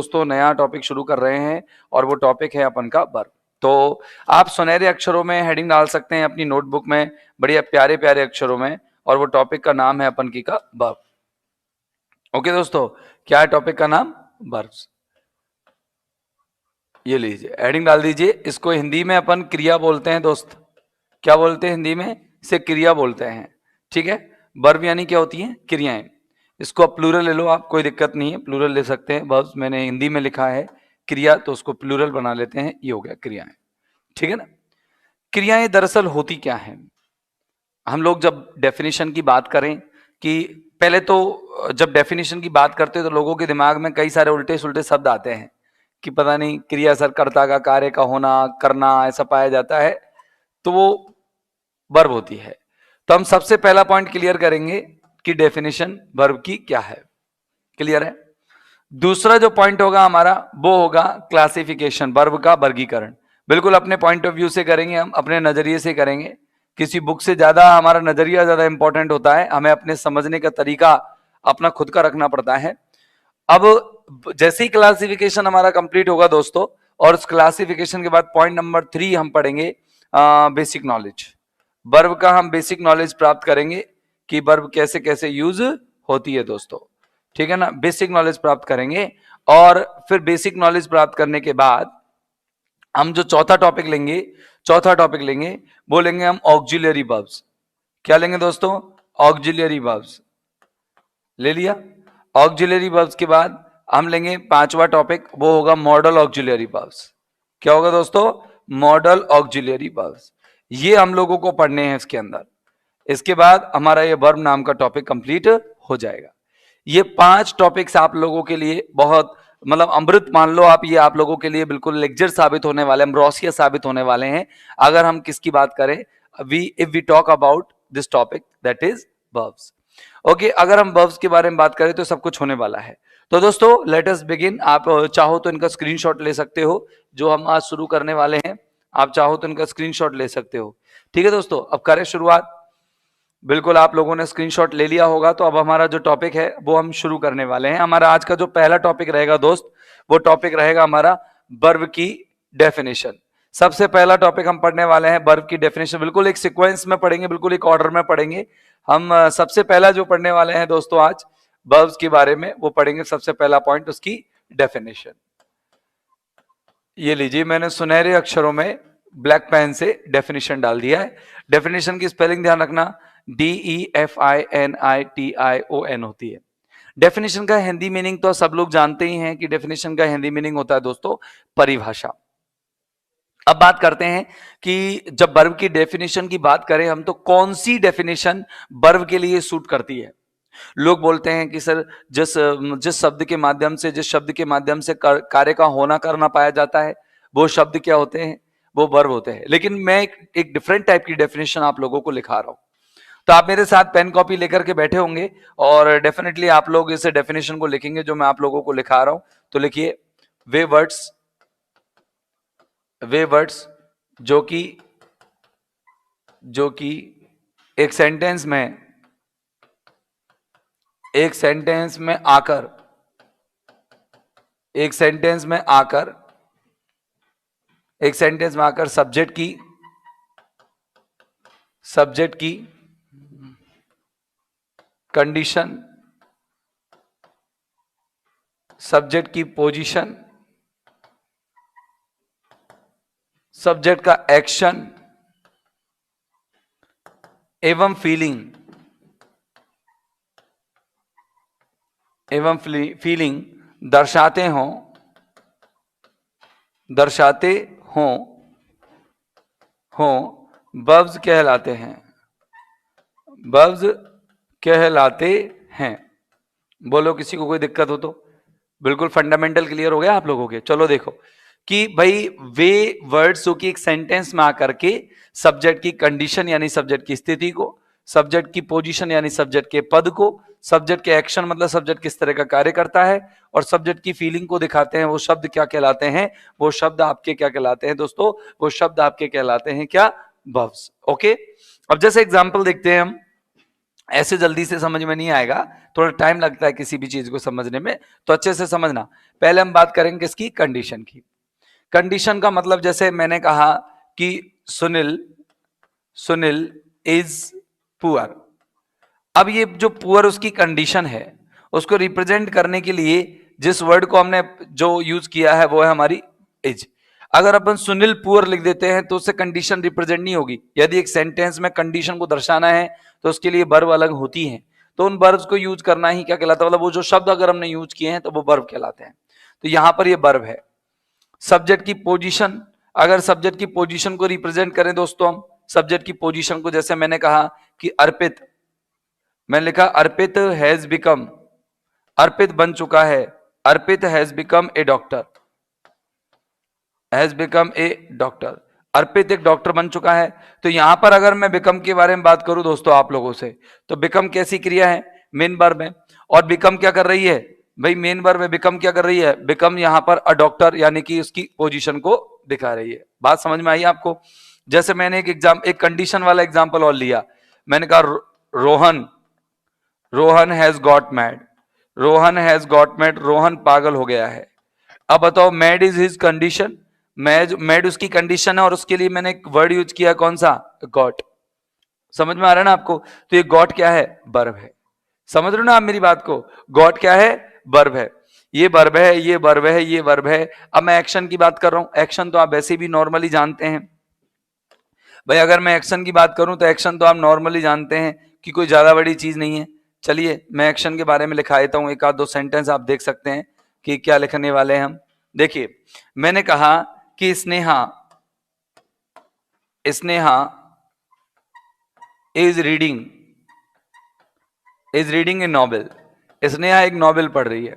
दोस्तों नया टॉपिक शुरू कर रहे हैं और वो टॉपिक है अपन का वर्ब। तो आप सुनहरे अक्षरों में हेडिंग डाल सकते हैं अपनी नोटबुक में, बढ़िया प्यारे प्यारे अक्षरों में, और वो टॉपिक का नाम है अपन की का वर्ब। ओके दोस्तों, क्या है टॉपिक का नाम? वर्ब्स। ये लीजिए हेडिंग डाल दीजिए। इसको हिंदी में अपन क्रिया बोलते हैं दोस्त। क्या बोलते हैं हिंदी में? इसे क्रिया बोलते हैं। ठीक है, वर्ब यानी क्या होती है? क्रियाएं। इसको आप प्लूरल ले लो, आप कोई दिक्कत नहीं है, प्लूरल ले सकते हैं। वर्ब्स मैंने हिंदी में लिखा है क्रिया, तो उसको प्लूरल बना लेते हैं, ये हो गया क्रियाएं। ठीक है ना। क्रियाएं दरअसल होती क्या है? हम लोग जब डेफिनेशन की बात करें, कि पहले तो जब डेफिनेशन की बात करते हैं तो लोगों के दिमाग में कई सारे उल्टे सुलटे शब्द आते हैं कि पता नहीं क्रिया सर कर्ता का, कार्य का होना, करना, ऐसा पाया जाता है, तो वो वर्ब होती है। तो हम सबसे पहला पॉइंट क्लियर करेंगे कि डेफिनेशन वर्ब की क्या है। क्लियर है। दूसरा जो पॉइंट होगा हमारा वो होगा क्लासिफिकेशन, वर्ब का वर्गीकरण। बिल्कुल अपने पॉइंट ऑफ व्यू से करेंगे, हम अपने नजरिए से करेंगे। किसी बुक से ज्यादा हमारा नजरिया ज्यादा इंपॉर्टेंट होता है, हमें अपने समझने का तरीका अपना खुद का रखना पड़ता है। अब जैसे ही क्लासिफिकेशन हमारा कंप्लीट होगा दोस्तों, और उस क्लासिफिकेशन के बाद पॉइंट नंबर 3 हम पढ़ेंगे बेसिक नॉलेज। वर्ब का हम बेसिक नॉलेज प्राप्त करेंगे कि वर्ब कैसे कैसे यूज होती है दोस्तों। ठीक है ना, बेसिक नॉलेज प्राप्त करेंगे। और फिर बेसिक नॉलेज प्राप्त करने के बाद हम जो चौथा टॉपिक लेंगे वो लेंगे हम ऑक्सिलरी वर्ब्स। क्या लेंगे दोस्तों? ऑक्सिलरी वर्ब्स ले लिया। ऑक्सिलरी वर्ब्स के बाद हम लेंगे पांचवा टॉपिक, वो होगा मॉडल ऑक्सिलरी वर्ब्स। क्या होगा दोस्तों? Model auxiliary verbs. ये हम लोगों को पढ़ने हैं इसके अंदर। इसके बाद हमारा ये वर्ब नाम का टॉपिक कंप्लीट हो जाएगा। ये 5 टॉपिक्स आप लोगों के लिए बहुत मतलब अमृत मान लो आप, ये आप लोगों के लिए बिल्कुल लेक्चर साबित होने वाले, अमरोसिया साबित होने वाले हैं। अगर हम किसकी बात करें, if we talk about this topic that is verbs. Okay, अगर हम वर्ब्स के बारे में बात करें तो सब कुछ होने वाला है। तो दोस्तों लेट अस बिगिन। आप चाहो तो इनका स्क्रीनशॉट ले सकते हो, जो हम आज शुरू करने वाले हैं। आप चाहो तो इनका स्क्रीनशॉट ले सकते हो। ठीक है दोस्तों, अब करें शुरुआत। बिल्कुल आप लोगों ने स्क्रीनशॉट ले लिया होगा, तो अब हमारा जो टॉपिक है वो हम शुरू करने वाले हैं। हमारा आज का जो पहला टॉपिक रहेगा दोस्त, वो टॉपिक रहेगा हमारा वर्ब की डेफिनेशन। सबसे पहला टॉपिक हम पढ़ने वाले हैं वर्ब की डेफिनेशन। बिल्कुल एक सीक्वेंस में पढ़ेंगे, बिल्कुल एक ऑर्डर में पढ़ेंगे। हम सबसे पहला जो पढ़ने वाले हैं दोस्तों आज वर्ब्स के बारे में, वो पढ़ेंगे सबसे पहला पॉइंट उसकी डेफिनेशन। ये लीजिए, मैंने सुनहरे अक्षरों में ब्लैक पेन से डेफिनेशन डाल दिया है। डेफिनेशन की स्पेलिंग ध्यान रखना, DEFINITION होती है। डेफिनेशन का हिंदी मीनिंग तो सब लोग जानते ही हैं कि डेफिनेशन का हिंदी मीनिंग होता है दोस्तों परिभाषा। अब बात करते हैं कि जब वर्ब की डेफिनेशन की बात करें हम, तो कौन सी डेफिनेशन वर्ब के लिए सूट करती है। लोग बोलते हैं कि सर जिस जिस शब्द के माध्यम से, जिस शब्द के माध्यम से कार्य का होना करना पाया जाता है, वो शब्द क्या होते हैं? वो वर्ब होते हैं। लेकिन मैं एक डिफरेंट टाइप की डेफिनेशन आप लोगों को लिखा रहा हूं। तो आप मेरे साथ पेन कॉपी लेकर के बैठे होंगे, और डेफिनेटली आप लोग इस डेफिनेशन को लिखेंगे जो मैं आप लोगों को लिखा रहा हूं। तो लिखिए, वे वर्ड्स जो कि एक सेंटेंस में आकर सब्जेक्ट की कंडीशन, सब्जेक्ट की पोजीशन, सब्जेक्ट का एक्शन एवं फीलिंग दर्शाते हों वर्ब्स कहलाते हैं। बोलो किसी को कोई दिक्कत हो तो। बिल्कुल फंडामेंटल क्लियर हो गया आप लोगों के। चलो देखो कि भाई वे वर्ड्स जो कि एक सेंटेंस में आकर के सब्जेक्ट की कंडीशन यानी सब्जेक्ट की स्थिति को, सब्जेक्ट की पोजीशन यानी सब्जेक्ट के पद को, सब्जेक्ट के एक्शन मतलब सब्जेक्ट किस तरह का कार्य करता है, और सब्जेक्ट की फीलिंग को दिखाते हैं, वो शब्द क्या कहलाते हैं? वो शब्द आपके क्या कहलाते हैं दोस्तों? वो शब्द आपके कहलाते हैं क्या? वर्ब्स। ओके, अब जैसे एग्जांपल देखते हैं हम। ऐसे जल्दी से समझ में नहीं आएगा, थोड़ा टाइम लगता है किसी भी चीज को समझने में, तो अच्छे से समझना। पहले हम बात करेंगे किसकी, कंडीशन की। कंडीशन का मतलब जैसे मैंने कहा कि सुनील सुनील इज पुअर। अब ये जो पुअर उसकी कंडीशन है, उसको रिप्रेजेंट करने के लिए जिस वर्ड को हमने जो यूज किया है वो है हमारी इज। अगर अपन सुनील पुअर लिख देते हैं तो उससे कंडीशन रिप्रेजेंट नहीं होगी। यदि एक सेंटेंस में कंडीशन को दर्शाना है तो उसके लिए वर्ब अलग होती हैं, तो उन वर्ब्स को यूज करना ही क्या कहलाता है, मतलब वो जो शब्द अगर हमने यूज किए हैं तो वो वर्ब कहलाते हैं। तो यहां पर ये वर्ब है। सब्जेक्ट की पोजीशन, अगर सब्जेक्ट की पोजीशन को रिप्रेजेंट करें दोस्तों हम, सब्जेक्ट की पोजीशन को, जैसे मैंने कहा कि अर्पित, मैंने लिखा अर्पित हैज बिकम, अर्पित बन चुका है, Arpit has become a doctor, has become a doctor, Arpit एक डॉक्टर बन चुका है। तो यहां पर अगर मैं बिकम के बारे में बात करूं दोस्तों आप लोगों से, तो बिकम कैसी क्रिया है, मेन वर्ब है। और बिकम क्या कर रही है भाई, मेन वर्ब है, बिकम क्या कर रही है, बिकम यहां पर अ डॉक्टर, यानी कि उसकी पोजीशन को दिखा रही है। बात समझ में आई आपको। जैसे मैंने एक कंडीशन वाला एग्जाम्पल और लिया, मैंने कहा Rohan, Rohan has got mad, Rohan has got mad, Rohan पागल हो गया है। अब बताओ, mad is his condition, mad उसकी कंडीशन है, और उसके लिए मैंने एक वर्ड यूज किया, कौन सा, गॉट। समझ में आ रहा है ना आपको। तो ये गॉट क्या है, वर्ब है। समझ रहे हो ना आप मेरी बात को, गॉट क्या है, वर्ब है। ये वर्ब है, ये वर्ब है, ये वर्ब है। अब मैं एक्शन की बात कर रहा हूं, एक्शन तो आप वैसे भी नॉर्मली जानते हैं भाई। अगर मैं एक्शन की बात करूं तो एक्शन तो आप नॉर्मली जानते हैं कि कोई ज्यादा बड़ी चीज नहीं है। चलिए मैं एक्शन के बारे में लिखा देता हूं, एक आध दो सेंटेंस आप देख सकते हैं कि क्या लिखने वाले हैं हम। देखिए, मैंने कहा कि Sneha, Sneha is reading, is reading A novel, Sneha एक नॉवेल पढ़ रही है।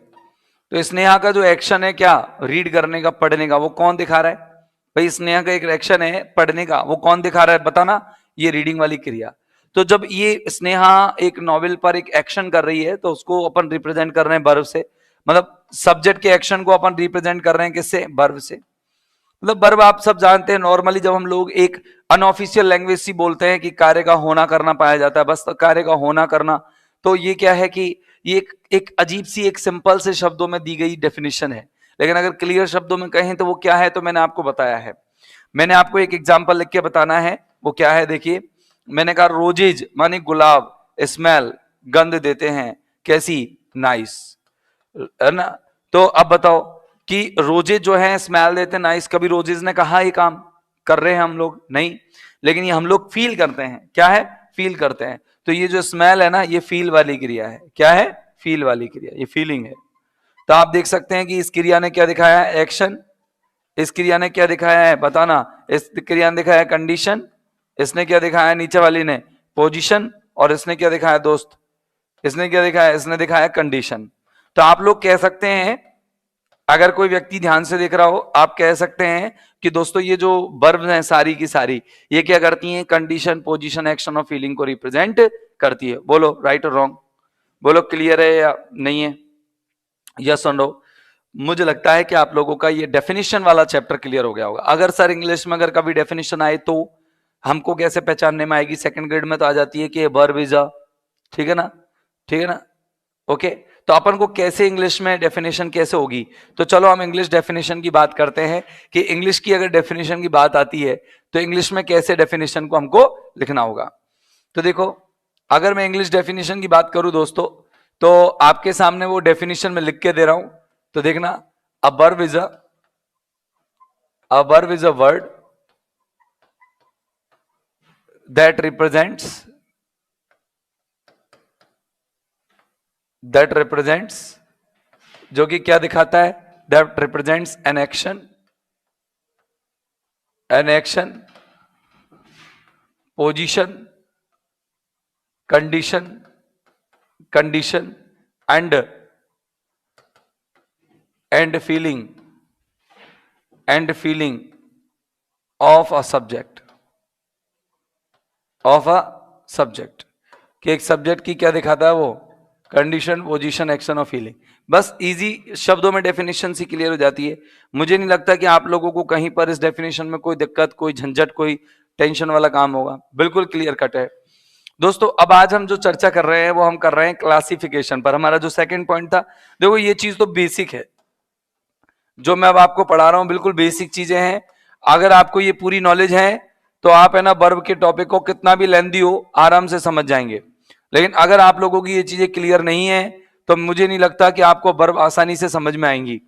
तो स्नेहा का जो एक्शन है क्या, रीड करने का, पढ़ने का, वो कौन दिखा रहा है भाई, स्नेहा का एक एक्शन है पढ़ने का, वो कौन दिखा रहा है बताना, ये रीडिंग वाली क्रिया। तो जब ये स्नेहा एक नॉवेल पर एक एक्शन कर रही है तो उसको अपन रिप्रेजेंट कर रहे हैं वर्ब से, मतलब सब्जेक्ट के एक्शन को अपन रिप्रेजेंट कर रहे हैं किससे, वर्ब से। मतलब वर्ब आप सब जानते हैं, नॉर्मली जब हम लोग एक अनऑफिशियल लैंग्वेज सी बोलते हैं कि कार्य का होना करना पाया जाता है, बस कार्य का होना करना, तो ये क्या है कि ये एक अजीब सी, एक सिंपल से शब्दों में दी गई डेफिनेशन है। लेकिन अगर क्लियर शब्दों में कहें तो वो क्या है, तो मैंने आपको बताया है। मैंने आपको एक एग्जाम्पल लिख के बताना है, वो क्या है देखिए। मैंने कहा रोजेज माने गुलाब, स्मेल गंध देते हैं, कैसी, नाइस, है ना। तो अब बताओ कि रोजेज जो है स्मेल देते हैं नाइस, कभी रोजेज ने कहा ये काम कर रहे हैं हम लोग, नहीं, लेकिन ये हम लोग फील करते हैं, क्या है, फील करते हैं। तो ये जो स्मेल है ना, ये फील वाली क्रिया है, क्या है, फील वाली क्रिया, ये फीलिंग है। तो आप देख सकते हैं कि इस क्रिया ने क्या दिखाया है, एक्शन। इस क्रिया ने क्या दिखाया है बताना, इस क्रिया ने दिखाया है कंडीशन, इसने क्या दिखाया है नीचे वाली ने, पोजीशन, और इसने क्या दिखाया दोस्त, इसने क्या दिखाया, इसने दिखाया कंडीशन। तो आप लोग कह सकते हैं, अगर कोई व्यक्ति ध्यान से देख रहा हो, आप कह सकते हैं कि दोस्तों ये जो वर्ब हैं सारी की सारी, ये क्या करती हैं, कंडीशन, पोजीशन, एक्शन और फीलिंग को रिप्रेजेंट करती है। बोलो राइट और रॉन्ग, बोलो क्लियर है या नहीं है, यस और नो। मुझे लगता है कि आप लोगों का ये डेफिनेशन वाला चैप्टर क्लियर हो गया होगा। अगर सर इंग्लिश में अगर कभी डेफिनेशन आए तो हमको कैसे पहचानने में आएगी, सेकंड ग्रेड में तो आ जाती है कि वर्ब इज अ, ठीक है ना, ठीक है ना, ओके। तो अपन को कैसे इंग्लिश में डेफिनेशन कैसे होगी, तो चलो हम इंग्लिश डेफिनेशन की बात करते हैं कि इंग्लिश की अगर डेफिनेशन की बात आती है तो इंग्लिश में कैसे डेफिनेशन को हमको लिखना होगा। तो देखो, अगर मैं इंग्लिश डेफिनेशन की बात करूं दोस्तों, तो आपके सामने वो डेफिनेशन में लिख के दे रहा हूं, तो देखना, a verb is a word that represents, जो कि क्या दिखाता है, that represents an action, position, condition and feeling of a subject, कि एक सब्जेक्ट की क्या दिखाता है वो, कंडीशन, पोजीशन, एक्शन और फीलिंग। बस इजी शब्दों में डेफिनेशन सी क्लियर हो जाती है। मुझे नहीं लगता कि आप लोगों को कहीं पर इस डेफिनेशन में कोई दिक्कत, कोई झंझट, कोई टेंशन वाला काम होगा, बिल्कुल क्लियर कट है। दोस्तों अब आज हम जो चर्चा कर रहे हैं वो हम कर रहे हैं क्लासिफिकेशन पर। हमारा जो सेकंड पॉइंट था, देखो ये चीज तो बेसिक है, जो मैं अब आपको पढ़ा रहा हूं बिल्कुल बेसिक चीजें हैं। अगर आपको ये पूरी नॉलेज है तो आप है ना वर्ब के टॉपिक को कितना भी लेंदी हो आराम से समझ जाएंगे। लेकिन अगर आप लोगों की ये चीजें क्लियर नहीं है तो मुझे नहीं लगता कि आपको वर्ब आसानी से समझ में आएंगी,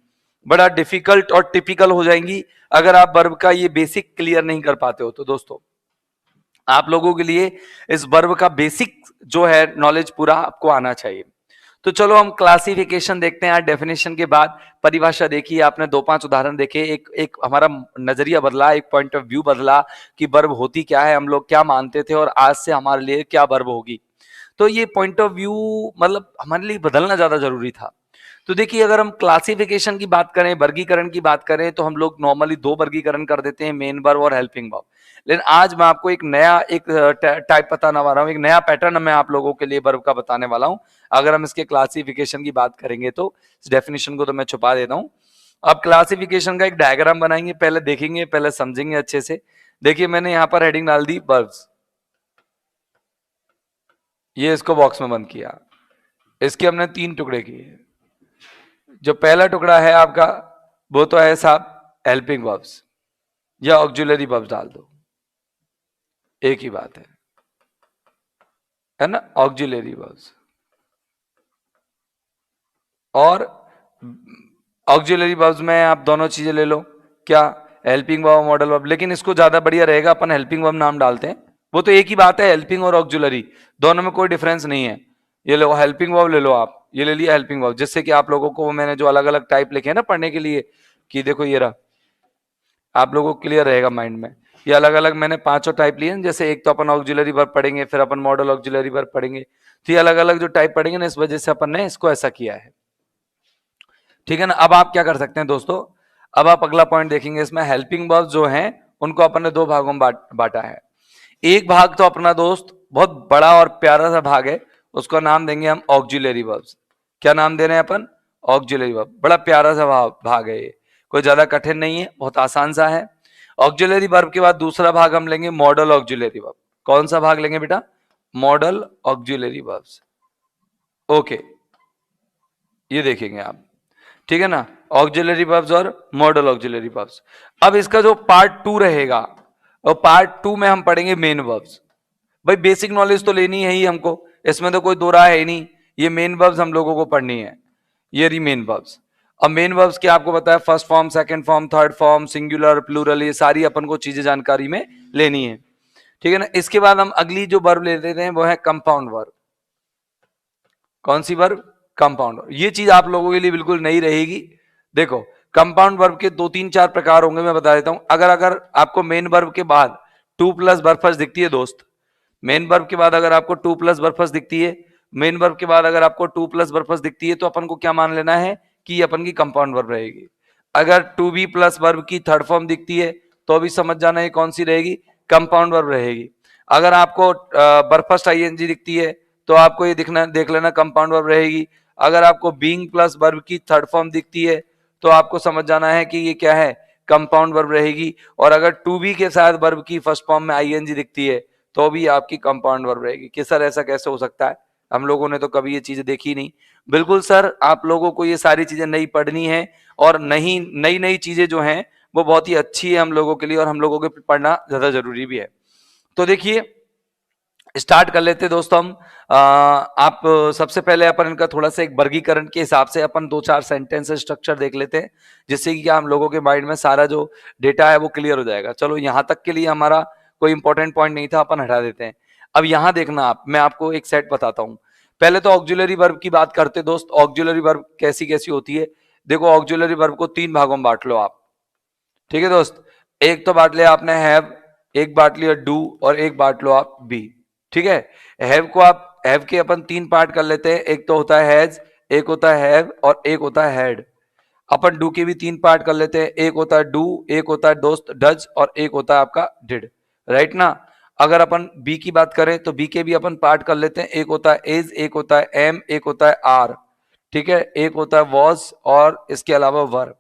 बड़ा डिफिकल्ट और टिपिकल हो जाएंगी अगर आप वर्ब का ये बेसिक क्लियर नहीं कर पाते हो। तो दोस्तों आप लोगों के लिए इस वर्ब का बेसिक जो है नॉलेज पूरा आपको आना चाहिए। तो चलो हम क्लासिफिकेशन देखते हैं। आज डेफिनेशन के बाद परिभाषा देखी, आपने 2-5 उदाहरण देखे, एक एक हमारा नजरिया बदला, एक पॉइंट ऑफ व्यू बदला कि वर्ब होती क्या है, हम लोग क्या मानते थे और आज से हमारे लिए क्या वर्ब होगी। तो ये पॉइंट ऑफ व्यू मतलब हमारे लिए बदलना ज्यादा जरूरी था। तो देखिए अगर हम क्लासिफिकेशन की बात करें, वर्गीकरण की बात करें, तो हम लोग नॉर्मली 2 वर्गीकरण कर देते हैं, मेन वर्ब और हेल्पिंग वर्ब। लेकिन आज मैं आपको एक नया एक टाइप बताने वाला हूं, एक नया पैटर्न मैं आप लोगों के लिए वर्ब का बताने वाला हूं। अगर हम इसके क्लासिफिकेशन की बात करेंगे तो इस डेफिनेशन को तो मैं छुपा देता हूं। अब क्लासिफिकेशन का एक डायग्राम बनाएंगे, पहले देखेंगे, पहले समझेंगे अच्छे से। देखिए मैंने यहां पर हेडिंग डाल दी वर्ब्स, ये इसको बॉक्स में बंद किया। इसके हमने 3 टुकड़े किए। जो पहला टुकड़ा है आपका वो तो है साहब हेल्पिंग वर्ब्स या ऑक्सिलरी वर्ब्स डाल दो, एक ही बात है ना, ऑक्सिलरी वर्ब्स। और ऑक्सिलरी वर्ब्स में आप दोनों चीजें ले लो, क्या, हेल्पिंग वर्ब, मॉडल वर्ब। लेकिन इसको ज्यादा बढ़िया रहेगा अपन हेल्पिंग वर्ब नाम डालते हैं, वो तो एक ही बात है, हेल्पिंग और ऑक्सिलरी दोनों में कोई डिफरेंस नहीं है। ये लो हेल्पिंग वर्ब ले लो आप, ये ले लिया हेल्पिंग वर्ब, जिससे कि आप लोगों को मैंने जो अलग अलग टाइप लिखे हैं ना पढ़ने के लिए, कि देखो ये रहा, आप लोगों को क्लियर रहेगा माइंड में। ये अलग अलग मैंने 5 टाइप लिए हैं, जैसे एक तो अपन ऑक्सिलरी वर्ब पढ़ेंगे, फिर अपन मॉडल ऑक्सिलरी वर्ब पढ़ेंगे। तो ये अलग अलग जो टाइप पढ़ेंगे ना, इस वजह से अपन ने इसको ऐसा किया है, ठीक है ना। अब आप क्या कर सकते हैं दोस्तों, अब आप अगला पॉइंट देखेंगे, इसमें हेल्पिंग वर्ब जो हैं उनको अपन ने 2 भागों में बांटा है। एक भाग तो अपना दोस्त बहुत बड़ा और प्यारा सा भाग है, उसको नाम देंगे हम ऑक्सिलरी वर्ब्स। क्या नाम दे रहे हैं अपन, ऑक्सिलरी वर्ब। बड़ा प्यारा सा भाग है ये, कोई ज्यादा कठिन नहीं है, बहुत आसान सा है। ऑक्सिलरी वर्ब के बाद दूसरा भाग हम लेंगे मॉडल ऑक्सिलरी वर्ब। कौन सा भाग लेंगे बेटा, मॉडल ऑक्सिलरी वर्ब्स। ओके, ये देखेंगे आप, ठीक है ना, ऑक्सिलरी वर्ब्स और मॉडल ऑक्सिलरी वर्ब्स। अब इसका जो पार्ट 2 रहेगा, और पार्ट 2 में हम पढ़ेंगे मेन वर्ब्स। भाई बेसिक नॉलेज तो लेनी है ही हमको, इसमें तो कोई दो राय है ही नहीं, ये मेन वर्ब्स हम लोगों को पढ़नी है, ये रही मेन वर्ब्स। अब मेन वर्ब्स क्या आपको पता है, first form, second form, third form, singular, plural, ये सारी अपन को चीजें जानकारी में लेनी है, ठीक है ना। इसके बाद हम अगली जो वर्ब ले लेते हैं वो है कंपाउंड वर्ब। कौन सी वर्ब, कंपाउंड वर्ब। ये चीज आप लोगों के लिए बिल्कुल नई रहेगी। देखो कंपाउंड वर्ब के 2-3-4 प्रकार होंगे, मैं बता देता हूं। अगर अगर आपको मेन वर्ब के बाद 2+ वर्ब दिखती है दोस्त, मेन वर्ब के बाद अगर आपको 2+ वर्ब दिखती है, मेन वर्ब के बाद अगर आपको 2+ वर्ब दिखती है, तो अपन को क्या मान लेना है कि अपन की कंपाउंड वर्ब रहेगी। अगर 2b+ वर्ब की थर्ड फॉर्म दिखती है तो भी समझ जाना है कौन सी रहेगी, कंपाउंड वर्ब रहेगी। अगर आपको बरफस्ट आईएनजी दिखती है तो आपको ये दिखना देख लेना कंपाउंड वर्ब रहेगी। अगर आपको बीइंग प्लस वर्ब की थर्ड फॉर्म दिखती है तो आपको समझ जाना है कि ये क्या है, कंपाउंड वर्ब रहेगी। और अगर टू बी के साथ वर्ब की फर्स्ट फॉर्म में आईएनजी दिखती है तो भी आपकी कंपाउंड वर्ब रहेगी। कि सर ऐसा कैसे हो सकता है, हम लोगों ने तो कभी ये चीजें देखी नहीं। बिल्कुल सर, आप लोगों को ये सारी चीजें नई पढ़नी है, और नई नई नई चीजें जो हैं वो बहुत ही अच्छी है हम लोगों के लिए, और हम लोगों के पढ़ना ज्यादा जरूरी भी है। तो देखिए स्टार्ट कर लेते दोस्तों हम। आप सबसे पहले अपन इनका थोड़ा सा एक वर्गीकरण के हिसाब से अपन 2-4 सेंटेंस स्ट्रक्चर देख लेते हैं, जिससे कि क्या हम लोगों के माइंड में सारा जो डेटा है वो क्लियर हो जाएगा। चलो यहां तक के लिए हमारा कोई इंपॉर्टेंट पॉइंट नहीं था, अपन हटा देते हैं। अब यहां देखना आप, मैं आपको एक सेट बताता हूं। पहले तो ऑक्सिलरी वर्ब की बात करते दोस्त, ऑक्सिलरी वर्ब कैसी कैसी होती है। देखो ऑक्सिलरी वर्ब को 3 भागों में बांट लो आप, ठीक है दोस्त। एक तो बांट लिया आपने हैव, एक बांट लिया डू, और एक बांट लो आप बी, ठीक है। हैव को आप, हैव के अपन 3 पार्ट कर लेते हैं, एक तो होता है हैज, एक होता है हैव, और एक होता है हैड। अपन डू के भी 3 पार्ट कर लेते हैं, एक होता है डू, एक होता है दोस्त डज, और एक होता है आपका डिड, राइट ना। अगर अपन बी की बात करें तो बी के भी अपन पार्ट कर लेते हैं, एक होता है इज, एक होता है एम, एक होता है आर, ठीक है, एक होता है वॉज, और इसके अलावा वर।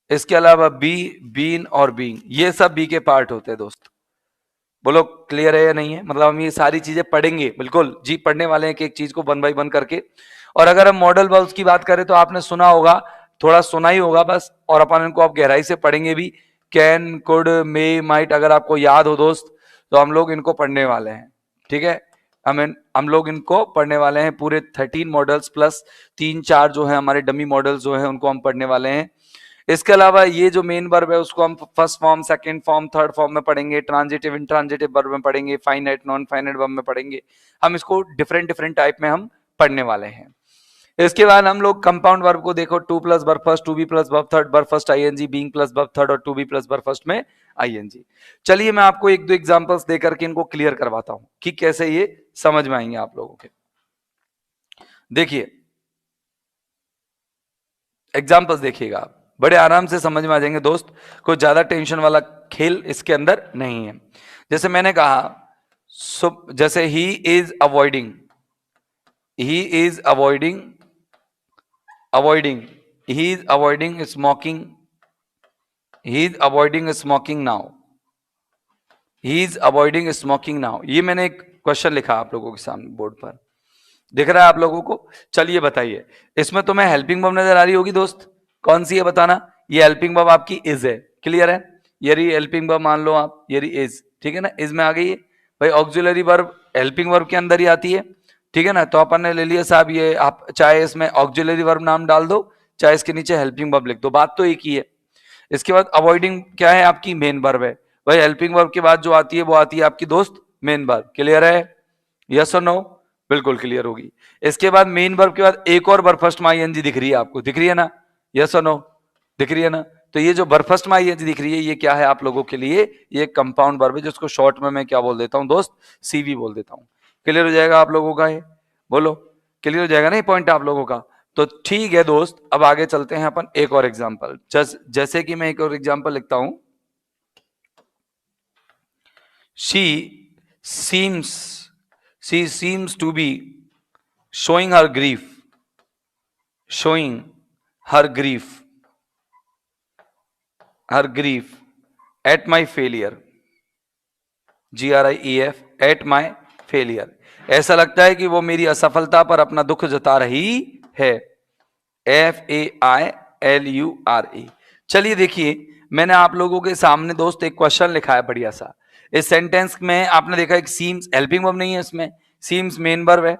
इसके अलावा बी, बीन और बीइंग, ये सब बी के पार्ट होते हैं दोस्त। बोलो क्लियर है या नहीं है? मतलब हम ये सारी चीजें पढ़ेंगे, बिल्कुल जी पढ़ने वाले हैं, कि एक चीज को वन बाई वन करके। और अगर हम मॉडल वर्ब्स की बात करें तो आपने सुना होगा, थोड़ा सुना ही होगा बस, और अपन इनको आप गहराई से पढ़ेंगे भी। कैन, कुड, मे, माइट, अगर आपको याद हो दोस्त, तो हम लोग इनको पढ़ने वाले हैं। ठीक है, हम लोग इनको पढ़ने वाले हैं, पूरे 13 मॉडल्स प्लस 3-4 जो है हमारे डमी मॉडल्स जो है उनको हम पढ़ने वाले हैं। इसके अलावा ये जो मेन वर्ब है उसको हम first form, second form, third form में पढ़ेंगे, ट्रांजिटिव, इंट्रांजिटिव वर्ब में पढ़ेंगे, फाइनाइट, नॉन फाइनाइट वर्ब में पढ़ेंगे। हम इसको डिफरेंट डिफरेंट टाइप में हम पढ़ने वाले हैं। इसके बाद हम लोग कंपाउंड वर्ब को देखो, to plus verb first, to be plus verb third, verb first ING, being plus verb third, और to be plus verb first में आईएनजी। चलिए मैं आपको एक दो एग्जांपल्स देकर के इनको क्लियर करवाता हूं कि कैसे ये समझ में आएंगे आप लोगों के। देखिए एग्जाम्पल्स देखिएगा आप, बड़े आराम से समझ में आ जाएंगे दोस्त, कोई ज्यादा टेंशन वाला खेल इसके अंदर नहीं है। जैसे मैंने कहा, जैसे he is avoiding, he is avoiding, avoiding, he is avoiding smoking, he is avoiding smoking now, he is avoiding smoking now. ये मैंने एक क्वेश्चन लिखा आप लोगों के सामने बोर्ड पर, दिख रहा है आप लोगों को? चलिए बताइए, इसमें तुम्हें हेल्पिंग वर्ब नजर आ रही होगी दोस्त, कौन सी है बताना? ये हेल्पिंग वर्ब आपकी इज है, क्लियर है? ये रही हेल्पिंग वर्ब, मान लो आप, ये रही इज, ठीक है ना, इज में आ गई है भाई। ऑक्सिलरी वर्ब हेल्पिंग वर्ब के अंदर ही आती है, ठीक है ना। तो अपन ने ले लिया साहब ये, आप चाहे इसमें ऑक्सिलरी वर्ब नाम डाल दो, चाहे इसके नीचे हेल्पिंग वर्ब लिख दो, बात तो एक ही है। इसके बाद अवॉइडिंग क्या है? आपकी मेन वर्ब है भाई। हेल्पिंग वर्ब के बाद जो आती है वो आती है आपकी दोस्त मेन वर्ब, क्लियर है? यस और नो? बिल्कुल क्लियर होगी। इसके बाद मेन वर्ब के बाद एक और वर्ब फर्स्ट में आईएनजी दिख रही है आपको, दिख रही है ना? यस और नो? दिख रही है ना? तो ये जो वर्ब फर्स्ट में आईएनजी दिख रही है, ये क्या है आप लोगों के लिए? ये कंपाउंड वर्ब है, जिसको शॉर्ट में मैं क्या बोल देता हूं दोस्त? सीवी बोल देता हूं। क्लियर हो जाएगा आप लोगों का? ये बोलो क्लियर हो जाएगा ना ये पॉइंट आप लोगों का? तो ठीक है दोस्त, अब आगे चलते हैं अपन एक और एग्जाम्पल। जैसे कि मैं एक और एग्जाम्पल लिखता हूं, she seems, she seems to be showing her grief, showing her grief, her grief at my failure, GRIEF, at my failure। ऐसा लगता है कि वो मेरी असफलता पर अपना दुख जता रही है, FAILURE। चलिए देखिए, मैंने आप लोगों के सामने दोस्त एक क्वेश्चन लिखा है बढ़िया सा। इस सेंटेंस में आपने देखा एक सीम्स हेल्पिंग वर्ब नहीं है इसमें, सीम्स मेन वर्ब है।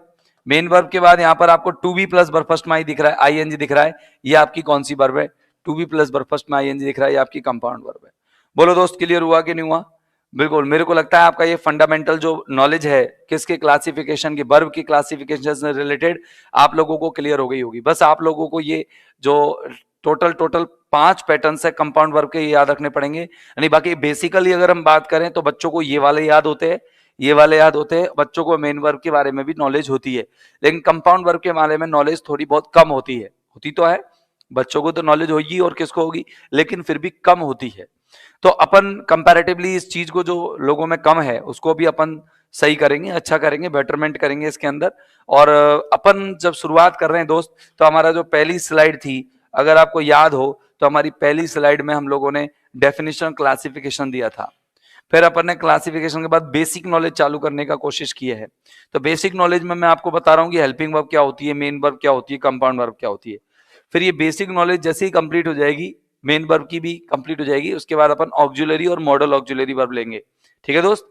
मेन वर्ब के बाद यहां पर आपको to be plus verb first में आई दिख रहा है, आईएनजी दिख रहा है, ये आपकी कौन सी वर्ब है? To be plus verb first में आईएनजी दिख रहा है, ये आपकी कंपाउंड वर्ब है। बोलो दोस्त क्लियर हुआ कि नहीं हुआ? बिल्कुल, मेरे को लगता है आपका ये फंडामेंटल जो नॉलेज है किसके क्लासिफिकेशन की, वर्ब की क्लासिफिकेशन से रिलेटेड, आप लोगों को क्लियर हो गई होगी। बस आप लोगों को ये जो टोटल 5 पैटर्न है कंपाउंड वर्ब के, ये याद रखने पड़ेंगे। यानी बाकी बेसिकली अगर हम बात करें तो बच्चों को ये वाले याद होते हैं, ये वाले याद होते हैं, बच्चों को मेन वर्ब के बारे में भी नॉलेज होती है, लेकिन कंपाउंड वर्ब के बारे में नॉलेज थोड़ी बहुत कम होती है। होती तो है, बच्चों को तो नॉलेज होगी और किसको होगी, लेकिन फिर भी कम होती है। तो अपन कंपैरेटिवली इस चीज को जो लोगों में कम है उसको भी अपन सही करेंगे, अच्छा करेंगे, बेटरमेंट करेंगे इसके अंदर। और अपन जब शुरुआत कर रहे हैं दोस्त, तो हमारा जो पहली स्लाइड थी, अगर आपको याद हो तो हमारी पहली स्लाइड में हम लोगों ने डेफिनेशन क्लासिफिकेशन दिया था। फिर अपन ने क्लासिफिकेशन के बाद बेसिक नॉलेज चालू करने का कोशिश की है। तो बेसिक नॉलेज में मैं आपको बता रहा हूँ कि हेल्पिंग वर्ब क्या होती है, मेन वर्ब क्या होती है, कंपाउंड वर्ब क्या होती है। फिर ये बेसिक नॉलेज जैसे ही कंप्लीट हो जाएगी, मेन वर्ब की भी कंप्लीट हो जाएगी, उसके बाद अपन ऑक्सिलरी और मॉडल ऑक्सिलरी वर्ब लेंगे। ठीक है दोस्त?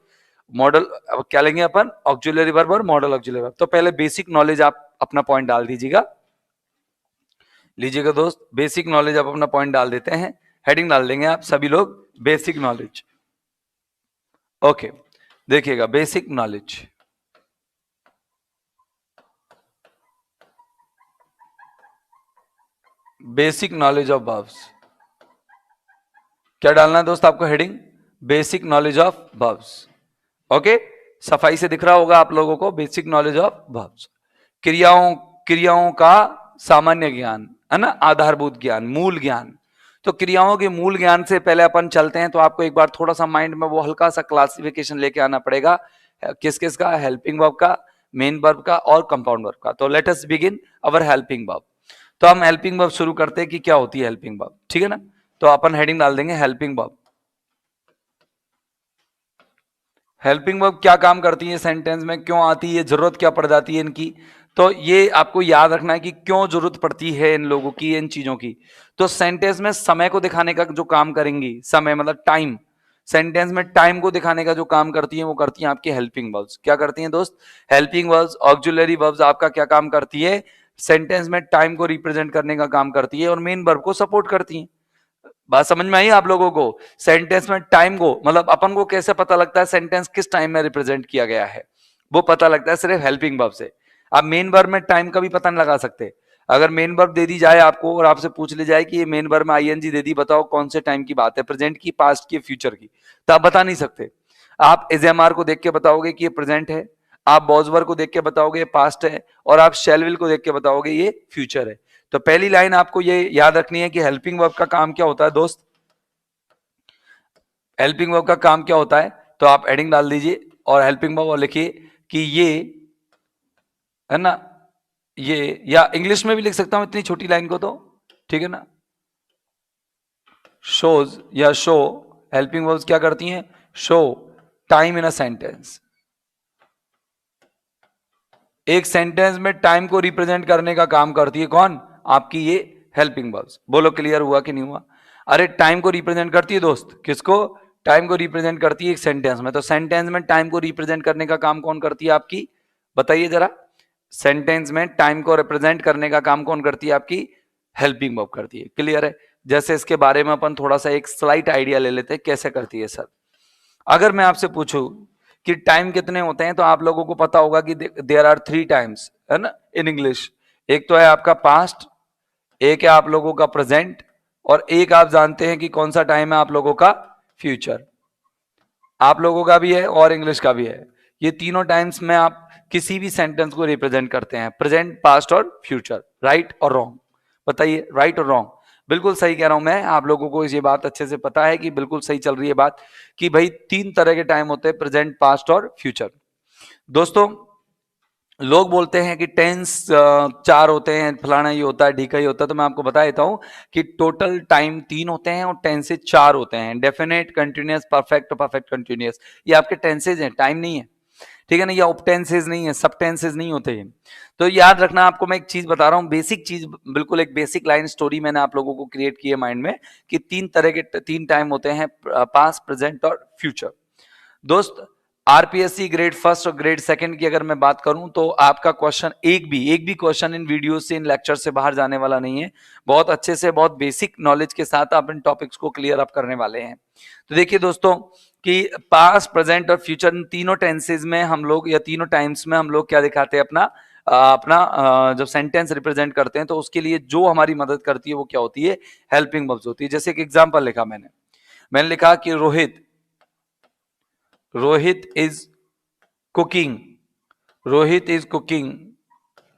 मॉडल क्या लेंगे अपन? ऑक्सिलरी वर्ब और मॉडल ऑक्सिलरी वर्ब। तो पहले बेसिक नॉलेज आप अपना पॉइंट डाल दीजिएगा, लीजिएगा दोस्त, बेसिक नॉलेज आप अपना पॉइंट डाल देते हैं, हेडिंग डाल देंगे आप सभी लोग, बेसिक नॉलेज। ओके, देखिएगा basic knowledge, basic knowledge of verbs. क्या डालना है दोस्त आपको heading? Basic knowledge of verbs. Okay, सफाई से दिख रहा होगा आप लोगों को, बेसिक नॉलेज ऑफ वर्ब्स। क्रियाओं, क्रियाओं का सामान्य ज्ञान है ना, आधारभूत ज्ञान, मूल ज्ञान। तो क्रियाओं के मूल ज्ञान से पहले अपन चलते हैं, तो आपको एक बार थोड़ा सा माइंड में वो हल्का सा क्लासिफिकेशन लेके आना पड़ेगा, किस किस का? हेल्पिंग वर्ब का, मेन वर्ब का और कंपाउंड वर्ब का। तो लेट अस बिगिन अवर हेल्पिंग वर्ब। तो हम हेल्पिंग वर्ब शुरू करते हैं कि क्या होती है हेल्पिंग वर्ब, ठीक है ना। तो अपन हेडिंग डाल देंगे हेल्पिंग वर्ब, हेल्पिंग वर्ब क्या काम करती है सेंटेंस में, क्यों आती है, जरूरत क्या पड़ जाती है इनकी, तो ये आपको याद रखना है कि क्यों जरूरत पड़ती है इन लोगों की, इन चीजों की। तो सेंटेंस में समय को दिखाने का जो काम करेंगी, समय मतलब टाइम, सेंटेंस में टाइम को दिखाने का जो काम करती है वो करती है आपकी हेल्पिंग वर्ब्स। क्या करती हैं दोस्त? हेल्पिंग वर्ब्स, ऑक्सिलरी वर्ब्स आपका क्या काम करती है, सेंटेंस में टाइम को रिप्रेजेंट करने का काम करती है और मेन वर्ब को सपोर्ट करती है। बात समझ में आई आप लोगों को? सेंटेंस में टाइम को मतलब अपन को कैसे पता लगता है सेंटेंस किस टाइम में रिप्रेजेंट किया गया है, वो पता लगता है सिर्फ हेल्पिंग वर्ब से। आप मेन वर्ब में टाइम का भी पता नहीं लगा सकते। अगर मेन वर्ब दे दी जाए आपको और आपसे पूछ ली जाए कि ये मेन वर्ब में आईएनजी दे दी, बताओ कौन से टाइम की बात है, प्रेजेंट की, पास्ट की, फ्यूचर की, तो आप बता नहीं सकते। आप एजेएमआर को देख के बताओगे कि ये प्रेजेंट है, आप बॉजवर को देख के बताओगे ये पास्ट है, और आप शेलविल को देख के बताओगे ये फ्यूचर है। तो पहली लाइन आपको ये याद रखनी है कि हेल्पिंग वर्ब का काम क्या होता है दोस्त, हेल्पिंग वर्ब का काम क्या होता है। तो आप एडिंग डाल दीजिए और हेल्पिंग वर्ब और लिखिए कि ये है ना, ये, या इंग्लिश में भी लिख सकता हूं इतनी छोटी लाइन को, तो ठीक है ना, शोज या शो, हेल्पिंग वर्ब्स क्या करती हैं, show time in a sentence. एक सेंटेंस में टाइम को रिप्रेजेंट करने का काम करती है कौन, आपकी ये हेल्पिंग वर्ब्स। बोलो क्लियर हुआ कि नहीं हुआ? अरे टाइम को रिप्रेजेंट करती है दोस्त, किसको, टाइम को रिप्रेजेंट करती है एक सेंटेंस में। तो सेंटेंस में टाइम को रिप्रेजेंट करने का काम कौन करती है आपकी, बताइए जरा। सेंटेंस में टाइम को रिप्रेजेंट करने का काम कौन करती है आपकी, हेल्पिंग वर्ब करती है। क्लियर है? जैसे इसके बारे में अपन थोड़ा सा एक स्लाइट आइडिया ले लेते हैं कैसे करती है सर। अगर मैं आपसे पूछूं कि टाइम कितने होते हैं, तो आप लोगों को पता होगा कि देयर आर 3 टाइम्स, है ना, इन इंग्लिश। एक तो है आपका पास्ट, एक है आप लोगों का प्रेजेंट, और एक आप जानते हैं कि कौन सा टाइम है आप लोगों का फ्यूचर। आप लोगों का भी है और इंग्लिश का भी है। ये तीनों टाइम्स में आप किसी भी सेंटेंस को रिप्रेजेंट करते हैं, प्रेजेंट, पास्ट और फ्यूचर। राइट और रॉन्ग, बताइए, राइट और रॉन्ग? बिल्कुल सही कह रहा हूं मैं, आप लोगों को ये बात अच्छे से पता है कि बिल्कुल सही चल रही है बात, कि भाई 3 तरह के टाइम होते हैं, प्रेजेंट, पास्ट और फ्यूचर। दोस्तों लोग बोलते हैं कि टेंस 4 होते हैं, फलाना ये होता है, ढीका ये होता है, तो मैं आपको बता देता हूं कि टोटल टाइम 3 होते हैं और टेंसेज 4 होते हैं। Definite, continuous, perfect, perfect continuous, ये आपके टेंसेज हैं, टाइम नहीं है, ठीक है ना, या उपटेंसेज नहीं है, सब टेंसेज नहीं होते हैं। तो याद रखना, आपको मैं एक चीज बता रहा हूं, बेसिक चीज, बिल्कुल एक बेसिक लाइन स्टोरी मैंने आप लोगों को क्रिएट की है माइंड में, कि 3 तरह के 3 टाइम होते हैं, पास्ट, प्रेजेंट और फ्यूचर। दोस्त आरपीएससी ग्रेड फर्स्ट और ग्रेड सेकंड की अगर मैं बात करूं, तो आपका क्वेश्चन एक भी क्वेश्चन इन वीडियो से, इन लेक्चर से बाहर जाने वाला नहीं है। बहुत अच्छे से, बहुत बेसिक नॉलेज के साथ आप इन टॉपिक्स को क्लियर अप करने वाले हैं। तो देखिए दोस्तों कि पास्ट, प्रेजेंट और फ्यूचर, इन तीनों टेंसेज में हम लोग, या तीनों टाइम्स में हम लोग क्या दिखाते हैं, अपना जब सेंटेंस रिप्रेजेंट करते हैं तो उसके लिए जो हमारी मदद करती है वो क्या होती है, हेल्पिंग वर्ब्स होती है। जैसे एक एग्जांपल लिखा मैंने लिखा कि Rohit is cooking, Rohit is cooking,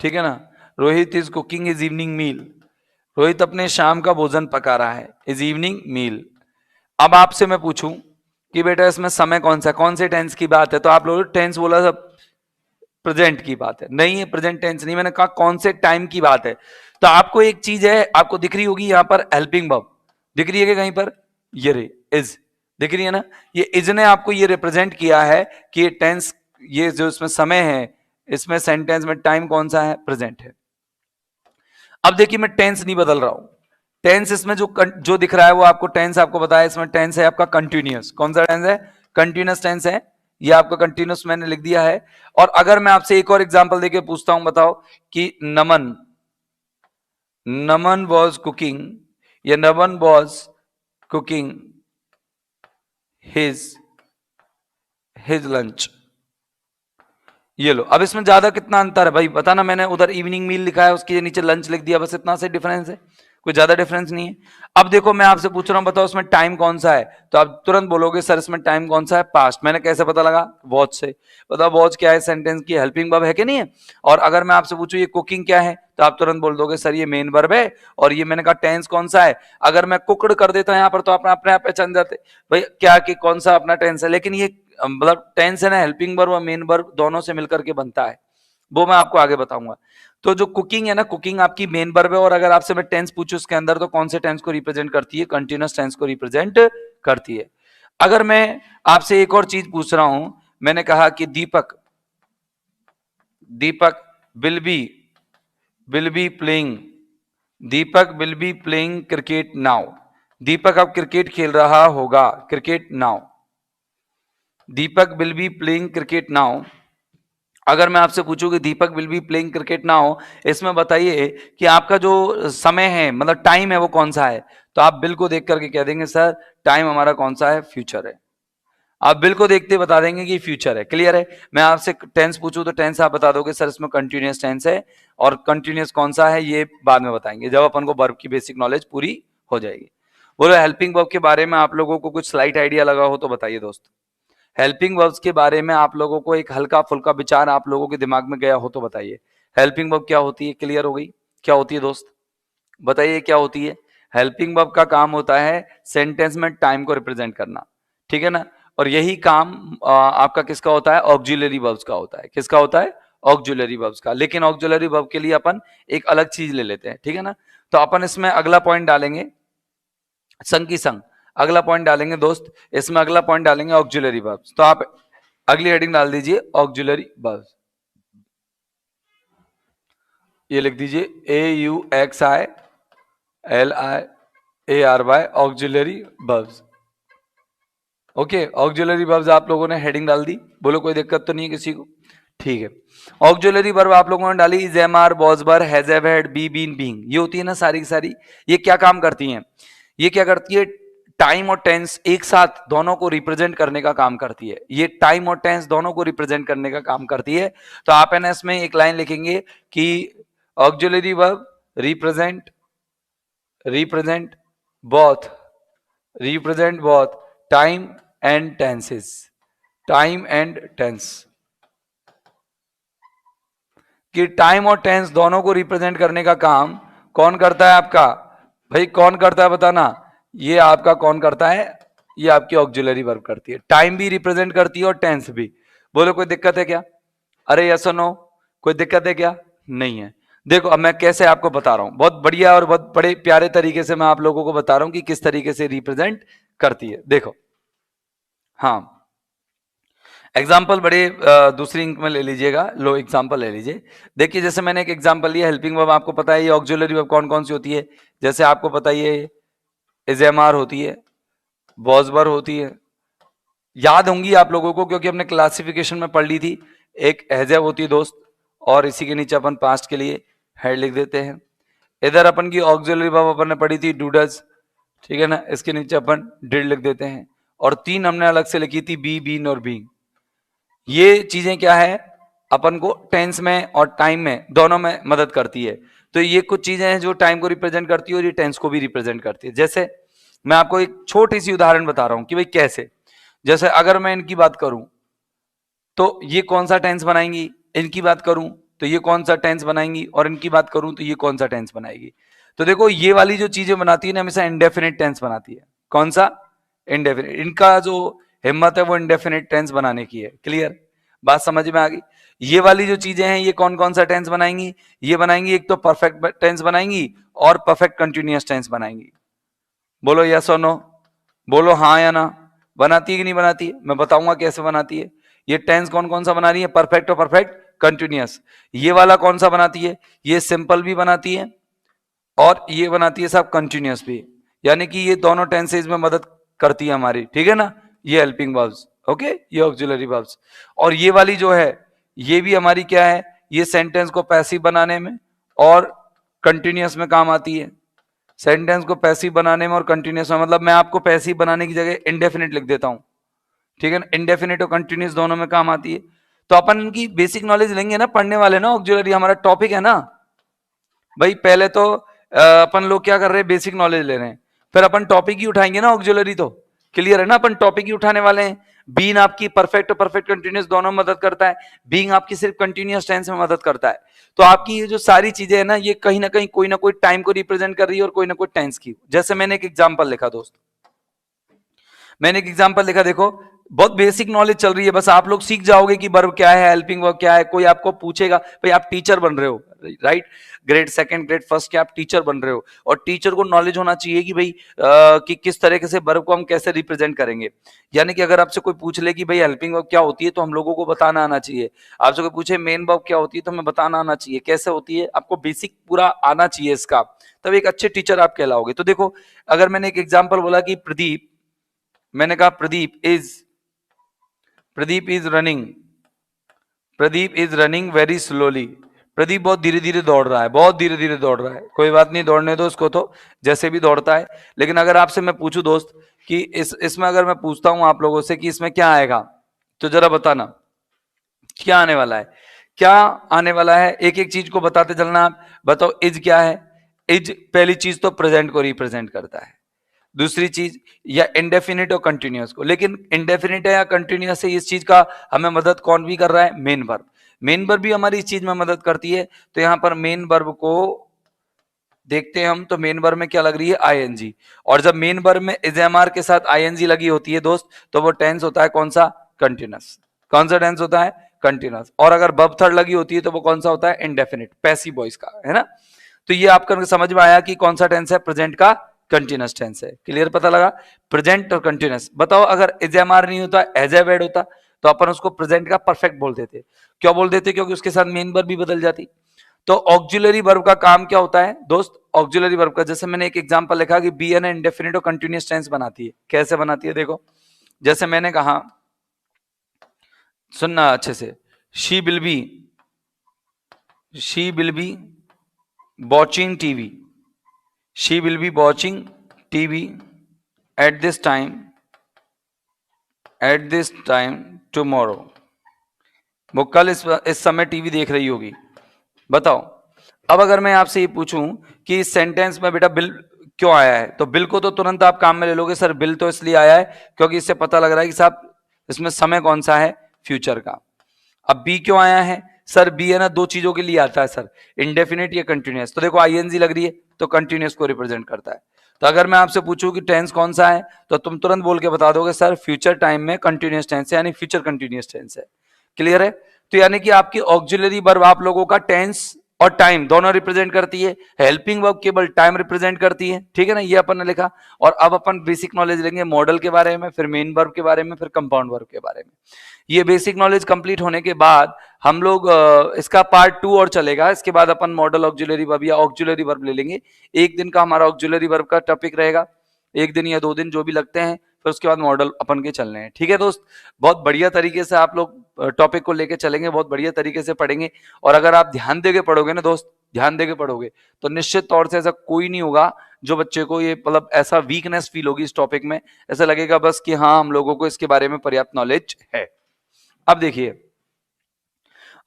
ठीक है ना, Rohit is cooking is evening meal, Rohit अपने शाम का भोजन पका रहा है, इज इवनिंग मील। अब आपसे मैं पूछूं कि बेटा इसमें समय कौन सा, कौन से टेंस की बात है, तो आप लोग टेंस बोला, सब प्रेजेंट की बात है, नहीं है, प्रेजेंट टेंस नहीं, मैंने कहा कौन से टाइम की बात है। तो आपको एक चीज है, आपको दिख रही होगी यहां पर हेल्पिंग वर्ब, दिख रही है कि कहीं पर, ये रे इज, दिख रही है ना, ये इज ने आपको ये रिप्रेजेंट किया है कि ये टेंस, ये जो इसमें समय है, इसमें सेंटेंस में टाइम कौन सा है, प्रेजेंट है। अब देखिए मैं टेंस नहीं बदल रहा हूं, टेंस इसमें जो दिख रहा है वो आपको टेंस, आपको बताया इसमें टेंस है आपका कंटिन्यूअस। कौन सा टेंस है, कंटिन्यूअस टेंस है, ये आपका कंटिन्यूअस मैंने लिख दिया है। और अगर मैं आपसे एक और एग्जांपल देके पूछता हूं, बताओ कि नमन, नमन वॉज कुकिंग, या Naman was cooking his his lunch, ये लो। अब इसमें ज्यादा कितना अंतर है भाई, बताना, मैंने उधर इवनिंग मील लिखा है, उसके नीचे लंच लिख दिया, बस इतना से डिफरेंस है, कोई ज्यादा डिफरेंस नहीं है। अब देखो मैं आपसे पूछ रहा हूं, बताओ इसमें टाइम कौन सा है, तो आप तुरंत बोलोगे सर इसमें टाइम कौन सा है, पास्ट। मैंने कैसे पता लगा, वॉच से। बताओ वॉच क्या है, सेंटेंस की हेल्पिंग वर्ब है कि नहीं है। और अगर मैं आपसे पूछूं ये कुकिंग क्या है, तो आप तुरंत बोल दोगे सर ये मेन वर्ब है, और ये मैंने कहा टेंस कौन सा है। अगर मैं कुकड़ कर देता यहाँ पर तो आप अपने आप पहचान जाते भाई क्या कि कौन सा अपना टेंस है। लेकिन ये मतलब टेंस है ना, हेल्पिंग वर्ब और मेन वर्ब दोनों से मिलकर के बनता है, वो मैं आपको आगे बताऊंगा। तो जो कुकिंग है ना, कुकिंग आपकी मेन वर्ब है, और अगर आपसे मैं टेंस पूछूं उसके अंदर, तो कौन से टेंस को रिप्रेजेंट करती है, कंटिन्यूअस टेंस को रिप्रेजेंट करती है। अगर मैं आपसे एक और चीज पूछ रहा हूं, मैंने कहा कि Deepak will be playing, Deepak will be playing cricket now, Deepak अब क्रिकेट खेल रहा होगा, cricket now, Deepak will be playing cricket now. अगर मैं आपसे पूछूं कि Deepak will be playing cricket now, इसमें बताइए कि आपका जो समय है, मतलब टाइम है, वो कौन सा है? तो आप बिल को देख करके कह देंगे सर टाइम हमारा कौन सा है? फ्यूचर है। आप बिल को देखते बता देंगे कि फ्यूचर है। क्लियर है? मैं आपसे टेंस पूछूं तो टेंस आप बता दोगे सर इसमें कंटिन्यूअस टेंस है, और कंटिन्यूअस कौन सा है ये बाद में बताएंगे जब अपन को वर्ब की बेसिक नॉलेज पूरी हो जाएगी। बोलो हेल्पिंग वर्ब के बारे में आप लोगों को कुछ स्लाइट आइडिया लगा हो तो बताइए दोस्त। हेल्पिंग वर्ब्स के बारे में आप लोगों को एक हल्का फुल्का विचार आप लोगों के दिमाग में गया हो तो बताइए। हेल्पिंग वर्ब क्या होती है? क्लियर हो गई? क्या होती है दोस्त? बताइए क्या होती है? हेल्पिंग वर्ब का काम होता है सेंटेंस में टाइम को रिप्रेजेंट करना, ठीक है ना? और यही काम आपका किसका होता है? ऑक्सिलरी वर्ब्स का होता है। किसका होता है? ऑक्सिलरी वर्ब्स का। लेकिन ऑक्सिलरी वर्ब के लिए अपन एक अलग चीज ले लेते हैं, ठीक है ना? तो अपन इसमें अगला पॉइंट डालेंगे संग की संग, अगला पॉइंट डालेंगे दोस्त, इसमें अगला पॉइंट डालेंगे ऑक्सिलरी वर्ब्स। तो आप अगली हेडिंग डाल दीजिए ऑक्सिलरी वर्ब्स, ये लिख दीजिए AUXILIARY auxiliary verbs. Okay, auxiliary verbs आप लोगों ने हेडिंग डाल दी, बोलो कोई दिक्कत तो नहीं है किसी को? ठीक है। ऑक्सिलरी वर्ब आप लोगों ने डाली, is, am, are, was, were, has, have, had, be, been, being, ये होती है ना सारी की सारी। ये क्या काम करती हैं? ये क्या करती है? टाइम और टेंस एक साथ दोनों को रिप्रेजेंट करने का काम करती है। ये टाइम और टेंस दोनों को रिप्रेजेंट करने का काम करती है। तो आप एन एस में एक लाइन लिखेंगे कि auxiliary verb represent represent both represent both time and tenses, time and tense, कि टाइम और टेंस दोनों को रिप्रेजेंट करने का काम कौन करता है आपका? भाई कौन करता है बताना? ये आपका कौन करता है? ये आपकी ऑक्सिलरी वर्ब करती है। टाइम भी रिप्रेजेंट करती है और टेंस भी। बोलो कोई दिक्कत है क्या? अरे यस और नो, कोई दिक्कत है क्या? नहीं है। देखो अब मैं कैसे आपको बता रहा हूं, बहुत बढ़िया और बहुत बड़े प्यारे तरीके से मैं आप लोगों को बता रहा हूं कि किस तरीके से रिप्रेजेंट करती है। देखो, हाँ, एग्जाम्पल बड़े दूसरी इंक में ले लीजिएगा, लो एग्जाम्पल ले लीजिए। देखिए जैसे मैंने एक एग्जाम्पल लिया, हेल्पिंग वर्ब आपको पता है ये ऑक्सिलरी वर्ब कौन कौन सी होती है? जैसे आपको पता ही है, इजेमार होती है, वॉजबर होती है, याद होंगी आप लोगों को क्योंकि हमने क्लासिफिकेशन में पढ़ ली थी। एक हैज़ होती है दोस्त, और इसी के नीचे अपन पास्ट के लिए हेड लिख देते हैं। इधर अपन की ऑक्सिलरी वर्ब अपन ने पढ़ी थी डूडस, ठीक है ना, इसके नीचे अपन डिड लिख देते हैं। और तीन हमने अलग से लिखी थी बी, बीन और बीइंग। ये चीजें क्या है? अपन को टेंस में और टाइम में दोनों में मदद करती है। तो ये कुछ चीजें हैं जो टाइम को रिप्रेजेंट करती है और ये टेंस को भी रिप्रेजेंट करती है। जैसे मैं आपको एक छोटी सी उदाहरण बता रहा हूं कि भाई कैसे। जैसे अगर मैं इनकी बात करूं तो ये कौन सा टेंस बनाएंगी, इनकी बात करूं तो ये कौन सा टेंस बनाएंगी, और इनकी बात करूं तो ये कौन सा टेंस बनाएगी। तो देखो ये वाली जो चीजें बनाती है ना हमेशा इंडेफिनिट टेंस बनाती है। कौन सा? इंडेफिनिट। इनका जो हिम्मत है वो इंडेफिनिट टेंस बनाने की है। क्लियर? बात समझ में आ गई? ये वाली जो चीजें हैं ये कौन कौन सा टेंस बनाएंगी? ये बनाएंगी एक तो परफेक्ट टेंस बनाएंगी और परफेक्ट कंटिन्यूअस टेंस बनाएंगी। बोलो यस और नो, बोलो हाँ या ना। बनाती है कि नहीं बनाती है? मैं बताऊंगा कैसे बनाती है। ये टेंस कौन कौन सा बना रही है? परफेक्ट और परफेक्ट कंटिन्यूअस। ये वाला कौन सा बनाती है? ये सिंपल भी बनाती है और ये बनाती है साहब कंटिन्यूअस भी। यानी कि ये दोनों टेंसेज में मदद करती है हमारी, ठीक है ना? ये हेल्पिंग वर्ब्स, ओके, ये ऑक्सिलरी वर्ब्स। और ये वाली जो है ये भी हमारी क्या है? ये सेंटेंस को पैसिव बनाने में और कंटिन्यूअस में काम आती है। सेंटेंस को पैसिव बनाने में और कंटिन्यूअस में, मतलब मैं आपको पैसिव बनाने की जगह इंडेफिनिट लिख देता हूं, ठीक है ना? इंडेफिनिट और कंटिन्यूअस दोनों में काम आती है। तो अपन इनकी बेसिक नॉलेज लेंगे ना, पढ़ने वाले ना, ऑक्सिलरी हमारा टॉपिक है ना भाई। पहले तो अपन लोग क्या कर रहे हैं? बेसिक नॉलेज ले रहे हैं, फिर अपन टॉपिक ही उठाएंगे ना ऑक्सिलरी। तो क्लियर है ना, अपन टॉपिक ही उठाने वाले हैं। बीइंग आपकी परफेक्ट और परफेक्ट कंटिन्यूअस दोनों में मदद करता है, बीइंग आपकी सिर्फ कंटिन्यूअस टेंस में मदद करता है। तो आपकी ये जो सारी चीजें है ना ये कहीं ना कहीं कोई ना कोई टाइम को रिप्रेजेंट कर रही है और कोई ना कोई टेंस की। जैसे मैंने एक एग्जांपल लिखा दोस्त, मैंने एक एग्जांपल लिखा, देखो बहुत बेसिक नॉलेज चल रही है, बस आप लोग सीख जाओगे कि वर्ब क्या है, हेल्पिंग वर्ब क्या है। कोई आपको पूछेगा, भाई आप टीचर बन रहे हो, right. Grade second, grade first के आप टीचर बन रहे हो, और टीचर को नॉलेज होना चाहिए कि भाई कि किस तरीके से वर्ब को हम कैसे रिप्रेजेंट करेंगे। यानी कि अगर आपसे कोई पूछ ले कि भाई हेल्पिंग वर्ब क्या होती है, तो हम लोगों को बताना आना चाहिए। आपसे कोई पूछे मेन वर्ब क्या होती है, तो हमें बताना आना चाहिए कैसे होती है, आपको बेसिक पूरा आना चाहिए इसका, तब एक अच्छे टीचर आप कहलाओगे। तो देखो, अगर मैंने एक एग्जांपल बोला कि प्रदीप, मैंने कहा Pradeep is running, Pradeep is running very slowly. Pradeep बहुत धीरे धीरे दौड़ रहा है, बहुत धीरे धीरे दौड़ रहा है। कोई बात नहीं, दौड़ने दो उसको, तो जैसे भी दौड़ता है। लेकिन अगर आपसे मैं पूछूं दोस्त कि इसमें अगर मैं पूछता हूं आप लोगों से कि इसमें क्या आएगा, तो जरा बताना क्या आने वाला है, क्या आने वाला है। एक एक चीज को बताते चलना। आप बताओ, इज क्या है। इज पहली चीज तो प्रेजेंट को रिप्रेजेंट करता है। दूसरी चीज, या इंडेफिनिट और कंटिन्यूअस को। लेकिन इंडेफिनिट है या कंटिन्यूअस है, इस चीज का हमें मदद कौन भी कर रहा है, मेन वर्ब। मेन वर्ब भी हमारी इस चीज में मदद करती है। तो यहां पर मेन वर्ब को देखते हैं हम, तो मेन वर्ब में क्या लग रही है, आईएनजी। और जब मेन वर्ब में इजएमआर के साथ आईएनजी लगी होती है दोस्त, तो वो टेंस होता है कौन सा, कंटिन्यूअस। कौन सा टेंस होता है, कंटिन्यूअस। और अगर वर्ब थर्ड लगी होती है तो वो कौन सा होता है, इंडेफिनिट, पैसिव वॉइस का, है ना। तो ये आपका समझ में आया कि कौन सा टेंस है, प्रेजेंट का कंटिन्यूअस टेंस है। क्लियर, पता लगा, प्रेजेंट और कंटिन्यूअस। बताओ, अगर इजएमआर नहीं होता, एज ए वर्ड होता, तो अपन उसको प्रेजेंट का परफेक्ट बोल देते। क्यों बोल देते, क्योंकि उसके साथ मेन वर्ब भी बदल जाती। तो ऑक्सिलरी वर्ब का काम क्या होता है दोस्त, ऑक्सिलरी वर्ब का, जैसे मैंने एक एग्जांपल लिखा कि बी एन इंडेफिनिट और कंटीन्यूअस टेंस बनाती है। कैसे बनाती है, देखो, जैसे मैंने कहा, सुनना अच्छे से, she will be watching TV, she will be watching TV at this time tomorrow. वो कल इस समय टीवी देख रही होगी। बताओ, अब अगर मैं आपसे ये पूछूं कि इस सेंटेंस में बेटा बिल क्यों आया है, तो बिल को तो तुरंत आप काम में ले लोगे, सर बिल तो इसलिए आया है क्योंकि इससे पता लग रहा है कि साहब इसमें समय कौन सा है, फ्यूचर का। अब बी क्यों आया है, सर बी है ना, दो चीजों के लिए आता है सर, इंडेफिनिट या कंटिन्यूअस। तो देखो आईएनजी लग रही है, तो कंटिन्यूअस को रिप्रेजेंट करता है। तो अगर मैं आपसे पूछूं कि टेंस कौन सा है, तो तुम तुरंत बोल के बता दोगे सर फ्यूचर टाइम में कंटिन्यूअस टेंस है, यानी फ्यूचर कंटिन्यूअस टेंस है। क्लियर है। तो यानी कि आपकी ऑक्सिलरी वर्ब आप लोगों का टेंस और टाइम दोनों रिप्रेजेंट करती है, हेल्पिंग वर्ब केवल टाइम रिप्रेजेंट करती है, ठीक है ना, ये अपन ने लिखा। और अब अपन बेसिक नॉलेज लेंगे मॉडल के बारे में, फिर मेन वर्ब के बारे में, फिर कंपाउंड वर्ब के बारे में। ये बेसिक नॉलेज कंप्लीट होने के बाद हम लोग इसका पार्ट 2 और चलेगा। इसके बाद अपन मॉडल ऑक्सिलरी वर्ब या ऑक्सिलरी वर्ब ले लेंगे। एक दिन का हमारा ऑक्सिलरी वर्ब का टॉपिक रहेगा, एक दिन या 2 दिन जो भी लगते हैं, फिर उसके बाद मॉडल अपन के चलने हैं। ठीक है दोस्त, बहुत बढ़िया तरीके से आप लोग टॉपिक को लेके चलेंगे, बहुत बढ़िया तरीके से पढ़ेंगे। और अगर आप ध्यान देके पढ़ोगे ना दोस्त, ध्यान देके पढ़ोगे, तो निश्चित तौर से ऐसा कोई नहीं होगा जो बच्चे को ये मतलब ऐसा वीकनेस फील होगी इस टॉपिक में, ऐसा लगेगा बस कि हाँ हम लोगों को इसके बारे में पर्याप्त नॉलेज है। अब देखिए,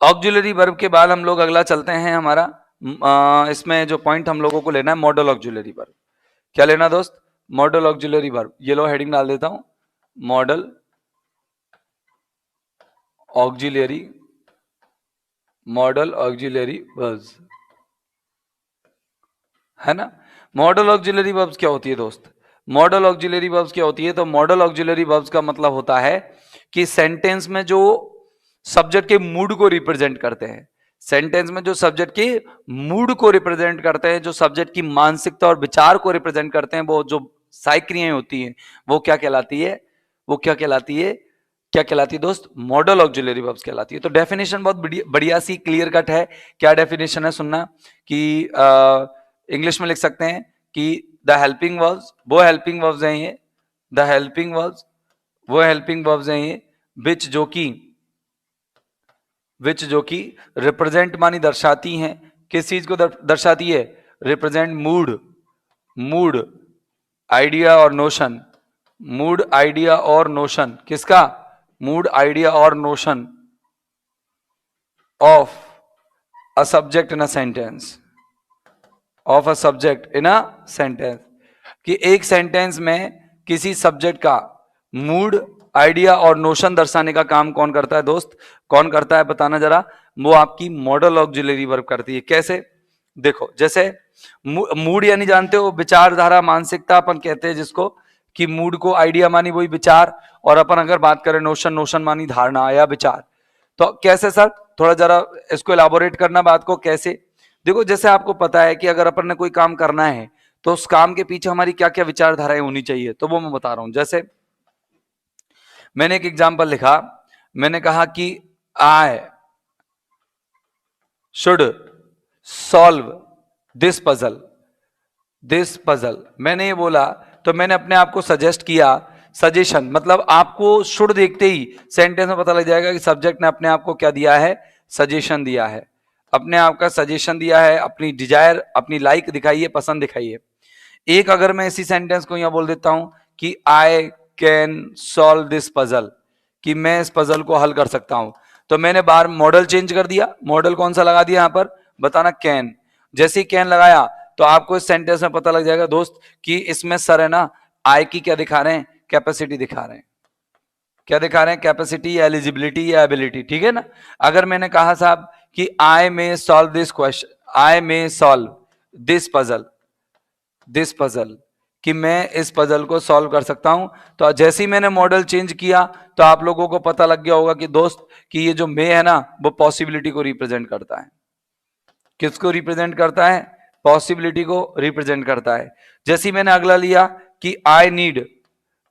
ऑक्सिलरी वर्ब के बाद हम लोग अगला चलते हैं हमारा इसमें जो पॉइंट हम लोगों को लेना है, मॉडल ऑक्सिलरी वर्ब। क्या लेना दोस्त, मॉडल ऑक्सिलरी वर्ब। ये लो हेडिंग डाल देता हूं, मॉडल ऑक्सिलरी वर्ब्स, है ना। मॉडल ऑक्सिलरी वर्ब्स क्या होती है दोस्त, मॉडल ऑक्सिलरी वर्ब्स क्या होती है, तो मॉडल ऑक्सिलरी वर्ब्स का मतलब होता है कि सेंटेंस में जो सब्जेक्ट के मूड को रिप्रेजेंट करते हैं, सेंटेंस में जो सब्जेक्ट के मूड को रिप्रेजेंट करते हैं, जो सब्जेक्ट की मानसिकता और विचार को रिप्रेजेंट करते हैं, वो जो साइक्रियाएं होती हैं, वो क्या कहलाती है, वो क्या कहलाती है, क्या कहलाती है दोस्त, मॉडल ऑक्सिलरी वर्ब्स कहलाती है। तो डेफिनेशन बहुत बढ़िया सी क्लियर कट है। क्या डेफिनेशन है, सुनना, कि इंग्लिश में लिख सकते हैं कि द हेल्पिंग वर्ब्स, वो हेल्पिंग वर्ब्स हैं ये, द हेल्पिंग वर्ब्स, वो हेल्पिंग वर्ब्स हैं ये, विच जो कि रिप्रेजेंट मानी दर्शाती हैं, किस चीज को दर्शाती है, रिप्रेजेंट मूड आइडिया और नोशन, मूड आइडिया और नोशन, किसका, मूड आइडिया और notion of a subject in a sentence, of a subject in a sentence, कि एक सेंटेंस में किसी सब्जेक्ट का मूड आइडिया और नोशन दर्शाने का काम कौन करता है दोस्त, कौन करता है बताना जरा, वो आपकी मॉडल ऑक्सिलरी वर्ब करती है। कैसे, देखो, जैसे मूड यानी जानते हो विचारधारा, मानसिकता अपन कहते हैं जिसको, कि मूड को आइडिया मानी वही विचार, और अपन अगर बात करें नोशन मानी धारणा या विचार। तो कैसे सर, थोड़ा जरा इसको एलाबोरेट करना बात को, कैसे, देखो जैसे आपको पता है कि अगर अपन ने कोई काम करना है तो उस काम के पीछे हमारी क्या क्या विचारधाराएं होनी चाहिए, तो वो मैं बता रहा हूं। जैसे मैंने एक एग्जाम्पल लिखा, मैंने कहा कि I should solve this puzzle, this puzzle, मैंने ये बोला तो मैंने अपने आप को सजेस्ट किया। सजेशन मतलब आपको शुड देखते ही सेंटेंस में पता लग जाएगा कि सब्जेक्ट ने अपने आप को क्या दिया है, सजेशन दिया है, अपने आप का सजेशन दिया है, अपनी डिजायर, अपनी लाइक दिखाई है, पसंद दिखाई है। एक अगर मैं इसी सेंटेंस को यहां बोल देता हूं कि I can solve this puzzle, कि मैं इस पजल को हल कर सकता हूं, तो मैंने बार मॉडल चेंज कर दिया। मॉडल कौन सा लगा दिया यहां पर, बताना कैन। जैसे ही कैन लगाया तो आपको इस सेंटेंस में पता लग जाएगा दोस्त कि इसमें सर है ना आई की क्या दिखा रहे हैं, कैपेसिटी दिखा रहे हैं। क्या दिखा रहे हैं, कैपेसिटी या एलिजिबिलिटी या एबिलिटी, ठीक है ना। अगर मैंने कहा साहब कि I may solve this question, I may solve this puzzle, this puzzle, कि मैं इस पजल को सॉल्व कर सकता हूं, तो जैसे ही मैंने मॉडल चेंज किया तो आप लोगों को पता लग गया होगा कि दोस्त कि ये जो मे है ना वो पॉसिबिलिटी को रिप्रेजेंट करता है। किसको रिप्रेजेंट करता है, पॉसिबिलिटी को रिप्रेजेंट करता है। जैसे ही मैंने अगला लिया कि आई नीड,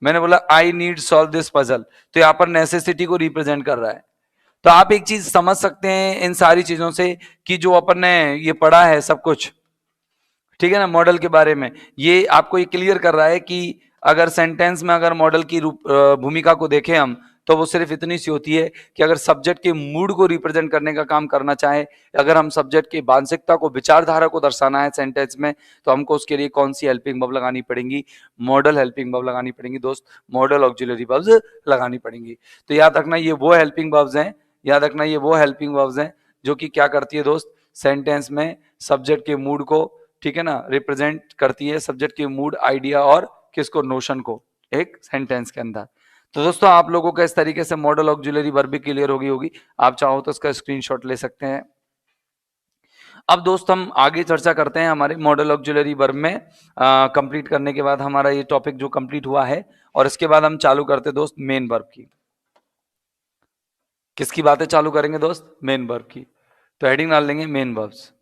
मैंने बोला I need solve this puzzle, तो यहां पर नेसेसिटी को रिप्रेजेंट कर रहा है। तो आप एक चीज समझ सकते हैं इन सारी चीजों से कि जो अपन ने ये पढ़ा है सब कुछ, ठीक है ना, मॉडल के बारे में, ये आपको ये क्लियर कर रहा है कि अगर सेंटेंस में अगर मॉडल की भूमिका को देखें हम, तो वो सिर्फ इतनी सी होती है कि अगर सब्जेक्ट के मूड को रिप्रेजेंट करने का काम करना चाहे, अगर हम सब्जेक्ट की मानसिकता को, विचारधारा को दर्शाना है सेंटेंस में, तो हमको उसके लिए कौन सी हेल्पिंग वर्ब लगानी पड़ेंगी, मॉडल हेल्पिंग वर्ब लगानी पड़ेंगी दोस्त, मॉडल ऑक्सिलरी वर्ब्स लगानी पड़ेंगी। तो याद रखना ये वो हेल्पिंग वर्ब्स हैं, याद रखना ये वो हेल्पिंग वर्ब्स हैं जो कि क्या करती है दोस्त, सेंटेंस में सब्जेक्ट के मूड को, ठीक है ना, रिप्रेजेंट करती है, सब्जेक्ट के मूड, आइडिया और किसको, नोशन को, एक सेंटेंस के अंदर। तो दोस्तों आप लोगों का इस तरीके से मॉडल ऑक्सिलरी वर्ब भी क्लियर होगी। आप चाहो तो इसका स्क्रीनशॉट ले सकते हैं। अब दोस्त हम आगे चर्चा करते हैं हमारे मॉडल ऑक्सिलरी वर्ब में कंप्लीट करने के बाद, हमारा ये टॉपिक जो कंप्लीट हुआ है, और इसके बाद हम चालू करते हैं दोस्त मेन वर्ब की। किसकी बातें चालू करेंगे दोस्त, मेन वर्ब की। तो हेडिंग डाल लेंगे मेन वर्ब्स,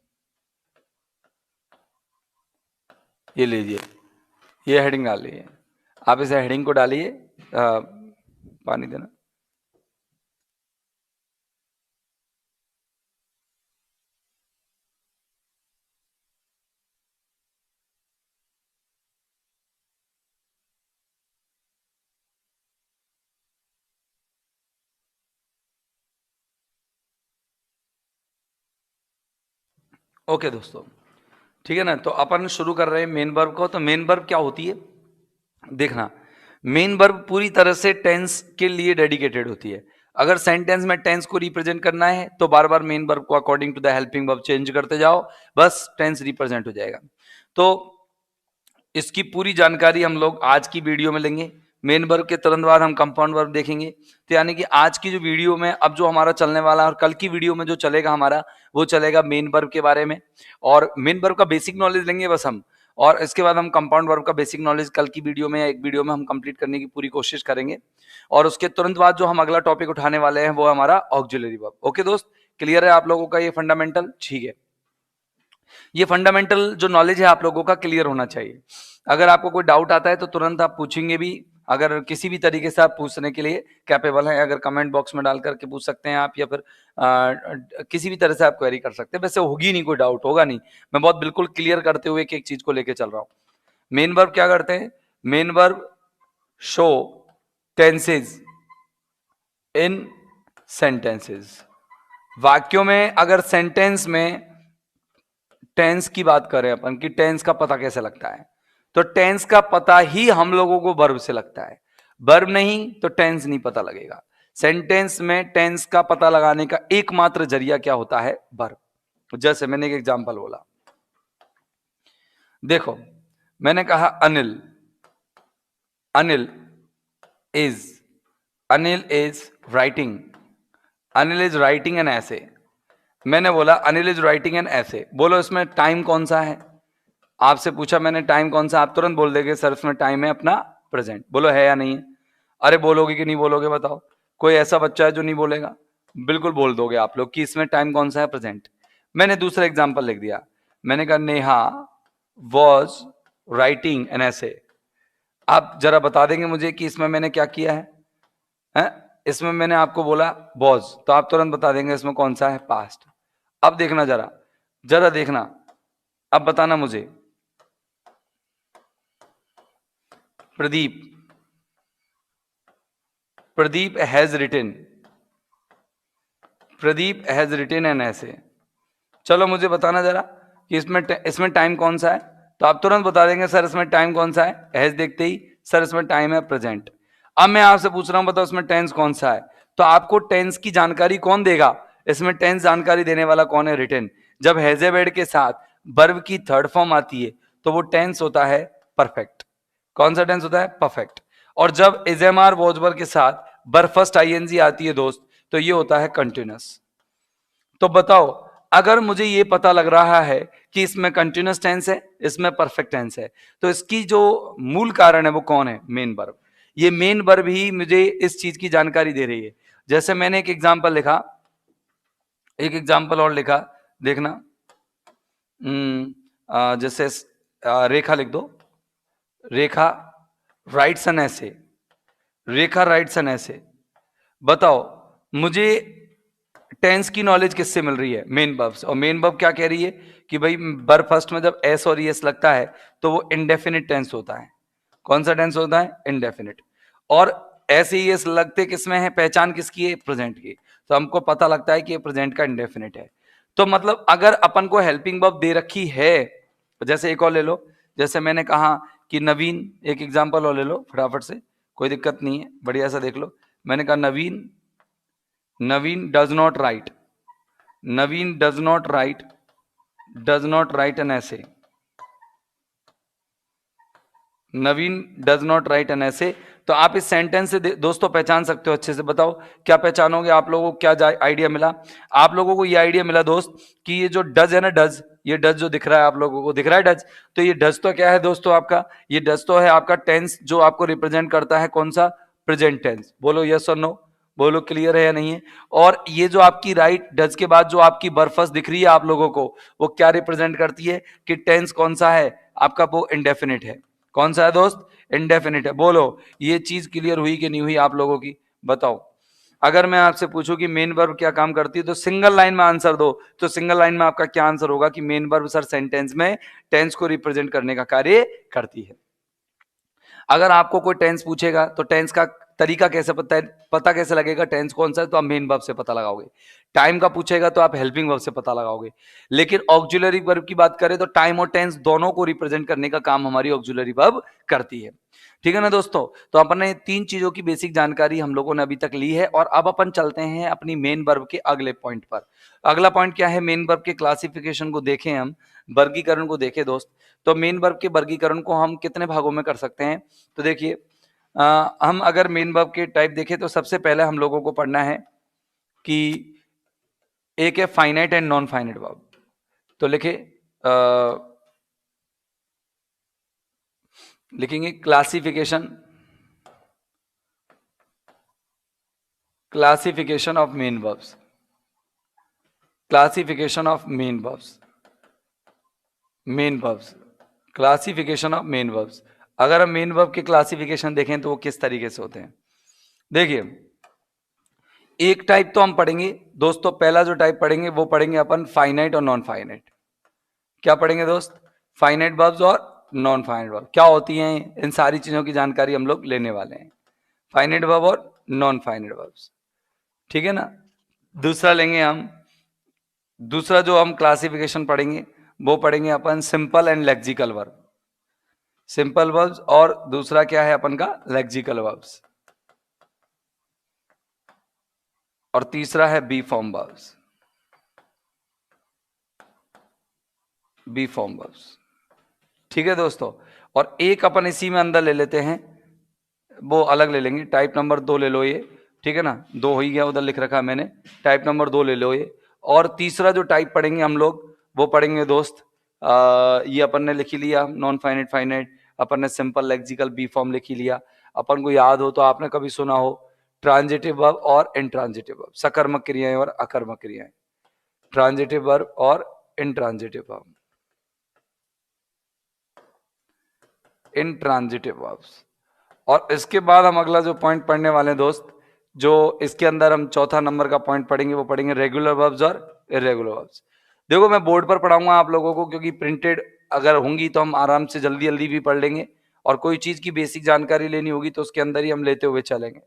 ये लीजिए, ये हेडिंग डाल लीजिए, आप इस हेडिंग को डालिए, पानी देना। ओके दोस्तों, ठीक है ना, तो अपन शुरू कर रहे हैं मेन वर्ब को। तो मेन वर्ब क्या होती है, देखना, मेन वर्ब पूरी तरह से टेंस के लिए डेडिकेटेड होती है। अगर सेंटेंस में टेंस को रिप्रेजेंट करना है तो बार बार मेन वर्ब को according to the helping verb change करते जाओ, बस टेंस रिप्रेजेंट हो जाएगा। तो इसकी पूरी जानकारी हम लोग आज की वीडियो में लेंगे। मेन वर्ब के तुरंत बाद हम कंपाउंड वर्ब देखेंगे। तो यानी कि आज की जो वीडियो में अब जो हमारा चलने वाला है और कल की वीडियो में जो चलेगा हमारा, वो चलेगा मेन वर्ब के बारे में, और मेन वर्ब का बेसिक नॉलेज लेंगे बस हम, और इसके बाद हम कंपाउंड वर्ब का बेसिक नॉलेज कल की वीडियो में या एक वीडियो में हम कंप्लीट करने की पूरी कोशिश करेंगे। और उसके तुरंत बाद जो हम अगला टॉपिक उठाने वाले हैं वो हमारा ऑक्सिलरी वर्ब। ओके दोस्त, क्लियर है आप लोगों का ये फंडामेंटल, ठीक है। ये फंडामेंटल जो नॉलेज है आप लोगों का क्लियर होना चाहिए। अगर आपको कोई डाउट आता है तो तुरंत आप पूछेंगे भी, अगर किसी भी तरीके से आप पूछने के लिए कैपेबल हैं, अगर कमेंट बॉक्स में डाल करके पूछ सकते हैं आप, या फिर किसी भी तरह से आप क्वेरी कर सकते हैं। वैसे होगी नहीं, कोई डाउट होगा नहीं, मैं बहुत बिल्कुल क्लियर करते हुए एक चीज को लेके चल रहा हूं। मेन वर्ब क्या करते हैं, मेन वर्ब शो टेंसेज इन सेंटेंसेज। वाक्यों में अगर सेंटेंस में टेंस की बात करें अपन कि टेंस का पता कैसे लगता है, तो टेंस का पता ही हम लोगों को वर्ब से लगता है। वर्ब नहीं तो टेंस नहीं पता लगेगा। सेंटेंस में टेंस का पता लगाने का एकमात्र जरिया क्या होता है, वर्ब। जैसे मैंने एक एग्जांपल बोला, देखो मैंने कहा Anil, Anil is, Anil is writing, Anil is writing an ऐसे। मैंने बोला अनिल इज राइटिंग एन ऐसे, बोलो इसमें टाइम कौन सा है, आपसे पूछा मैंने टाइम कौन सा, आप तुरंत बोल देंगे सर इसमें टाइम है अपना प्रेजेंट। बोलो है या नहीं है, अरे बोलोगे कि नहीं बोलोगे बताओ, कोई ऐसा बच्चा है जो नहीं बोलेगा, बिल्कुल बोल दोगे आप लोग कि इसमें टाइम कौन सा है, प्रेजेंट। मैंने दूसरा एग्जाम्पल लिख दिया, मैंने कहा नेहा वॉज राइटिंग एन ऐसे। आप जरा बता देंगे मुझे कि इसमें मैंने क्या किया है? इसमें मैंने आपको बोला वॉज, तो आप तुरंत बता देंगे इसमें कौन सा है, पास्ट। अब देखना जरा, जरा देखना, अब बताना मुझे। Pradeep, Pradeep has written, Pradeep has written an essay. चलो मुझे बताना जरा कि इसमें टाइम कौन सा है, तो आप तुरंत बता देंगे सर इसमें टाइम कौन सा है, हैज देखते ही सर इसमें टाइम है प्रेजेंट। अब मैं आपसे पूछ रहा हूं बताओ इसमें टेंस कौन सा है, तो आपको टेंस की जानकारी कौन देगा, इसमें टेंस जानकारी देने वाला कौन है, रिटन। जब हैजेवेड के साथ वर्ब की थर्ड फॉर्म आती है तो वो टेंस होता है परफेक्ट। कौन सा टेंस होता है, परफेक्ट। और जब इजेमार वॉजवर के साथ वर्ब फर्स्ट आईएनजी आती है दोस्त, तो ये होता है कंटिन्यूस। तो बताओ, अगर मुझे ये पता लग रहा है कि इसमें कंटिन्यूस टेंस है, इसमें परफेक्ट टेंस है, तो इसकी जो मूल कारण है वो कौन है, मेन वर्ब। ये मेन वर्ब ही मुझे इस चीज की जानकारी दे रही है। जैसे मैंने एक एग्जांपल लिखा, एक एग्जांपल और लिखा, देखना। जैसे रेखा लिख दो, रेखा राइट्स एन ऐसे, रेखा राइट्स एन ऐसे। बताओ मुझे टेंस की नॉलेज किससे मिल रही है, मेन वर्ब से। और मेन वर्ब क्या कह रही है कि भाई वर्ब फर्स्ट में जब एस और एस लगता है तो वो इंडेफिनिट टेंस होता है। कौन सा टेंस होता है, इंडेफिनिट। और ऐसे ही एस लगते किसमें है, पहचान किसकी है, प्रेजेंट की। तो हमको पता लगता है कि ये प्रेजेंट का इंडेफिनिट है। तो मतलब अगर अपन को हेल्पिंग वर्ब दे रखी है, जैसे एक और ले लो, जैसे मैंने कहा कि नवीन, एक एग्जाम्पल और ले लो फटाफट से, कोई दिक्कत नहीं है, बढ़िया सा देख लो। मैंने कहा Naveen, Naveen does not write, Naveen does not write, does not write an essay, Naveen does not write an essay. तो आप इस सेंटेंस से दोस्तों पहचान सकते हो अच्छे से। बताओ क्या पहचानोगे, आप लोगों को क्या आइडिया मिला, आप लोगों को ये आइडिया मिला दोस्त कि ये जो डज है ना, डज, ये डज जो दिख रहा है आप लोगों को, दिख रहा है डज, तो ये डज तो क्या है दोस्तों आपका, ये डज तो है आपका टेंस जो आपको रिप्रेजेंट करता है कौन सा, प्रेजेंट टेंस। बोलो यस और नो, बोलो क्लियर है या नहीं है। और ये जो आपकी राइट डज के बाद जो आपकी बर्फस दिख रही है आप लोगों को, वो क्या रिप्रेजेंट करती है कि टेंस कौन सा है आपका, वो इंडेफिनिट है। कौन सा है दोस्त, इंडेफिनिट है। बोलो ये चीज क्लियर हुई कि नहीं हुई आप लोगों की, बताओ। अगर मैं आपसे पूछूं कि मेन वर्ब क्या काम करती है, तो सिंगल लाइन में आंसर दो। तो सिंगल लाइन में आपका क्या आंसर होगा कि मेन वर्ब सर सेंटेंस में टेंस को रिप्रेजेंट करने का कार्य करती है। अगर आपको कोई टेंस पूछेगा तो टेंस का तरीका कैसे पता कैसे लगेगा टेंस कौन सा है, तो आप मेन वर्ब से पता लगाओगे। टाइम का पूछेगा तो आप हेल्पिंग वर्ब से पता लगाओगे। लेकिन ऑक्सिलरी वर्ब की बात करें तो टाइम और टेंस दोनों को रिप्रेजेंट करने का काम हमारी ऑक्सिलरी वर्ब करती है। ठीक है ना दोस्तों, तो अपन ने तीन चीजों की बेसिक जानकारी हम लोगों ने अभी तक ली है। और अब अपन चलते हैं अपनी मेन वर्ब के अगले पॉइंट पर। अगला पॉइंट क्या है, मेन वर्ब के क्लासिफिकेशन को देखें, हम वर्गीकरण को देखें दोस्त। तो मेन वर्ब के वर्गीकरण को हम कितने भागों में कर सकते हैं, तो देखिए हम अगर मेन वर्ब के टाइप देखें तो सबसे पहले हम लोगों को पढ़ना है कि एक है finite and non finite verb. तो लिखेंगे classification, classification of main verbs, classification of main verbs, main verbs, classification of main verbs. अगर हम मेन वर्ब के क्लासिफिकेशन देखें तो वो किस तरीके से होते हैं, देखिए एक टाइप तो हम पढ़ेंगे दोस्तों, पहला जो टाइप पढ़ेंगे वो पढ़ेंगे अपन फाइनाइट और नॉन फाइनाइट। क्या पढ़ेंगे दोस्त, फाइनाइट वर्ब्स और नॉन फाइनाइट वर्ब क्या होती हैं, इन सारी चीजों की जानकारी हम लोग लेने वाले हैं, फाइनाइट वर्ब और नॉन फाइनाइट वर्ब्स। ठीक है ना। दूसरा लेंगे हम, दूसरा जो हम क्लासिफिकेशन पढ़ेंगे वो पढ़ेंगे अपन simple and lexical verb, simple verbs. और दूसरा क्या है अपन का, लेक्सिकल वर्ब्स। और तीसरा है be form verbs, be form verbs. ठीक है दोस्तों, और एक अपन इसी में अंदर ले लेते हैं, वो अलग ले लेंगे, टाइप नंबर 2 ले लो ये। ठीक है ना, 2 हो ही गया, उधर लिख रखा है मैंने, टाइप नंबर 2 ले लो ये। और तीसरा जो टाइप पढ़ेंगे हम लोग वो पढ़ेंगे दोस्त, ये अपन ने लिख ही लिया नॉन फाइनाइट फाइनाइट, अपन ने सिंपल लेक्सिकल बी फॉर्म लिख ही लिया। अपन को याद हो तो आपने कभी सुना हो ट्रांजिटिव वर्ब और इंट्रांजिटिव वर्ब, सकर्मक क्रियाएं और अकर्मक क्रियाएं। ट्रांजिटिव वर्ब और इंट्रांजिटिव वर्ब, इंट्रांजिटिव वर्ब्स। और इसके बाद हम अगला जो पॉइंट पढ़ने वाले हैं दोस्त, जो इसके अंदर हम चौथा नंबर का पॉइंट पढ़ेंगे, वो पढ़ेंगे रेगुलर वर्ब्स और इरेगुलर वर्ब्स। देखो मैं बोर्ड पर पढ़ाऊंगा आप लोगों को, क्योंकि प्रिंटेड अगर होंगी तो हम आराम से जल्दी जल्दी भी पढ़ लेंगे, और कोई चीज की बेसिक जानकारी लेनी होगी तो उसके अंदर ही हम लेते हुए चलेंगे।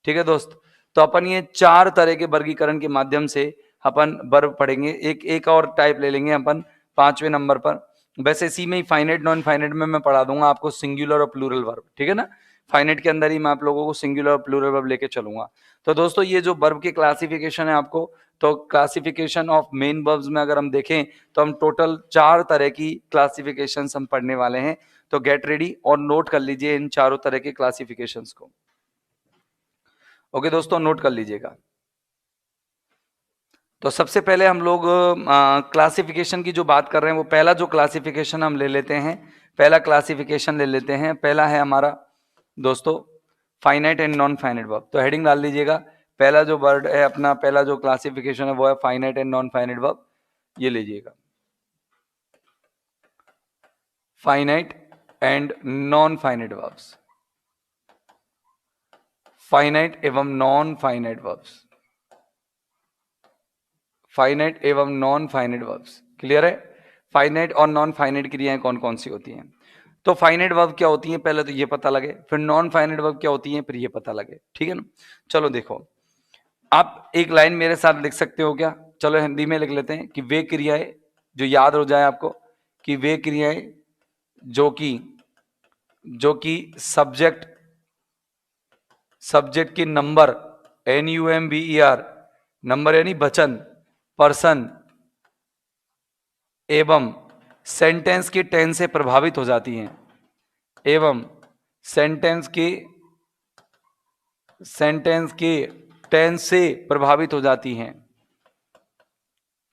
ठीक है दोस्त, तो अपन ये 4 तरह के वर्गीकरण के माध्यम से अपन वर्ब पढ़ेंगे। एक एक और टाइप ले लेंगे अपन 5वें नंबर पर। वैसे इसी में ही फाइनाइट नॉन फाइनाइट में मैं पढ़ा दूंगा आपको सिंगुलर और प्लूरल वर्ब, ठीक है ना। फाइनाइट के अंदर ही मैं आप लोगों को सिंगुलर और प्लूरल वर्ब लेके चलूंगा। तो दोस्तों ये जो वर्ब के क्लासिफिकेशन है आपको, तो क्लासिफिकेशन ऑफ मेन वर्ब्स में अगर हम देखें तो हम टोटल 4 तरह की क्लासिफिकेशन हम पढ़ने वाले हैं। तो गेट रेडी और नोट कर लीजिए इन चारों तरह के क्लासिफिकेशंस को। ओके दोस्तों, नोट कर लीजिएगा। तो सबसे पहले हम लोग क्लासिफिकेशन की जो बात कर रहे हैं, वो पहला जो क्लासिफिकेशन हम ले लेते हैं, पहला क्लासिफिकेशन ले लेते हैं। पहला है हमारा दोस्तों finite and non finite verb. तो हेडिंग डाल दीजिएगा, पहला जो वर्ड है अपना, पहला जो क्लासिफिकेशन है वो है finite and non finite verb. ये लीजिएगा, finite and non finite verbs, finite एवं नॉन फाइनाइट वर्ब्स, फाइनाइट एवं नॉन फाइनाइट वर्ब्स। क्लियर है? फाइनाइट और नॉन फाइनाइट क्रियाएं कौन कौन सी होती हैं। तो फाइनाइट वर्ब क्या होती है पहले तो ये पता लगे, फिर नॉन फाइनाइट वर्ब क्या होती है फिर ये पता लगे, ठीक है ना। चलो देखो, आप एक लाइन मेरे साथ लिख सकते हो क्या? चलो हिंदी में लिख लेते हैं कि वे क्रियाएं, जो याद हो जाए आपको, कि वे क्रियाएं जो कि सब्जेक्ट, सब्जेक्ट की नंबर, NUMBER, नंबर यानी वचन, पर्सन एवं सेंटेंस की टेंस से प्रभावित हो जाती हैं, एवं सेंटेंस की टेंस से प्रभावित हो जाती हैं,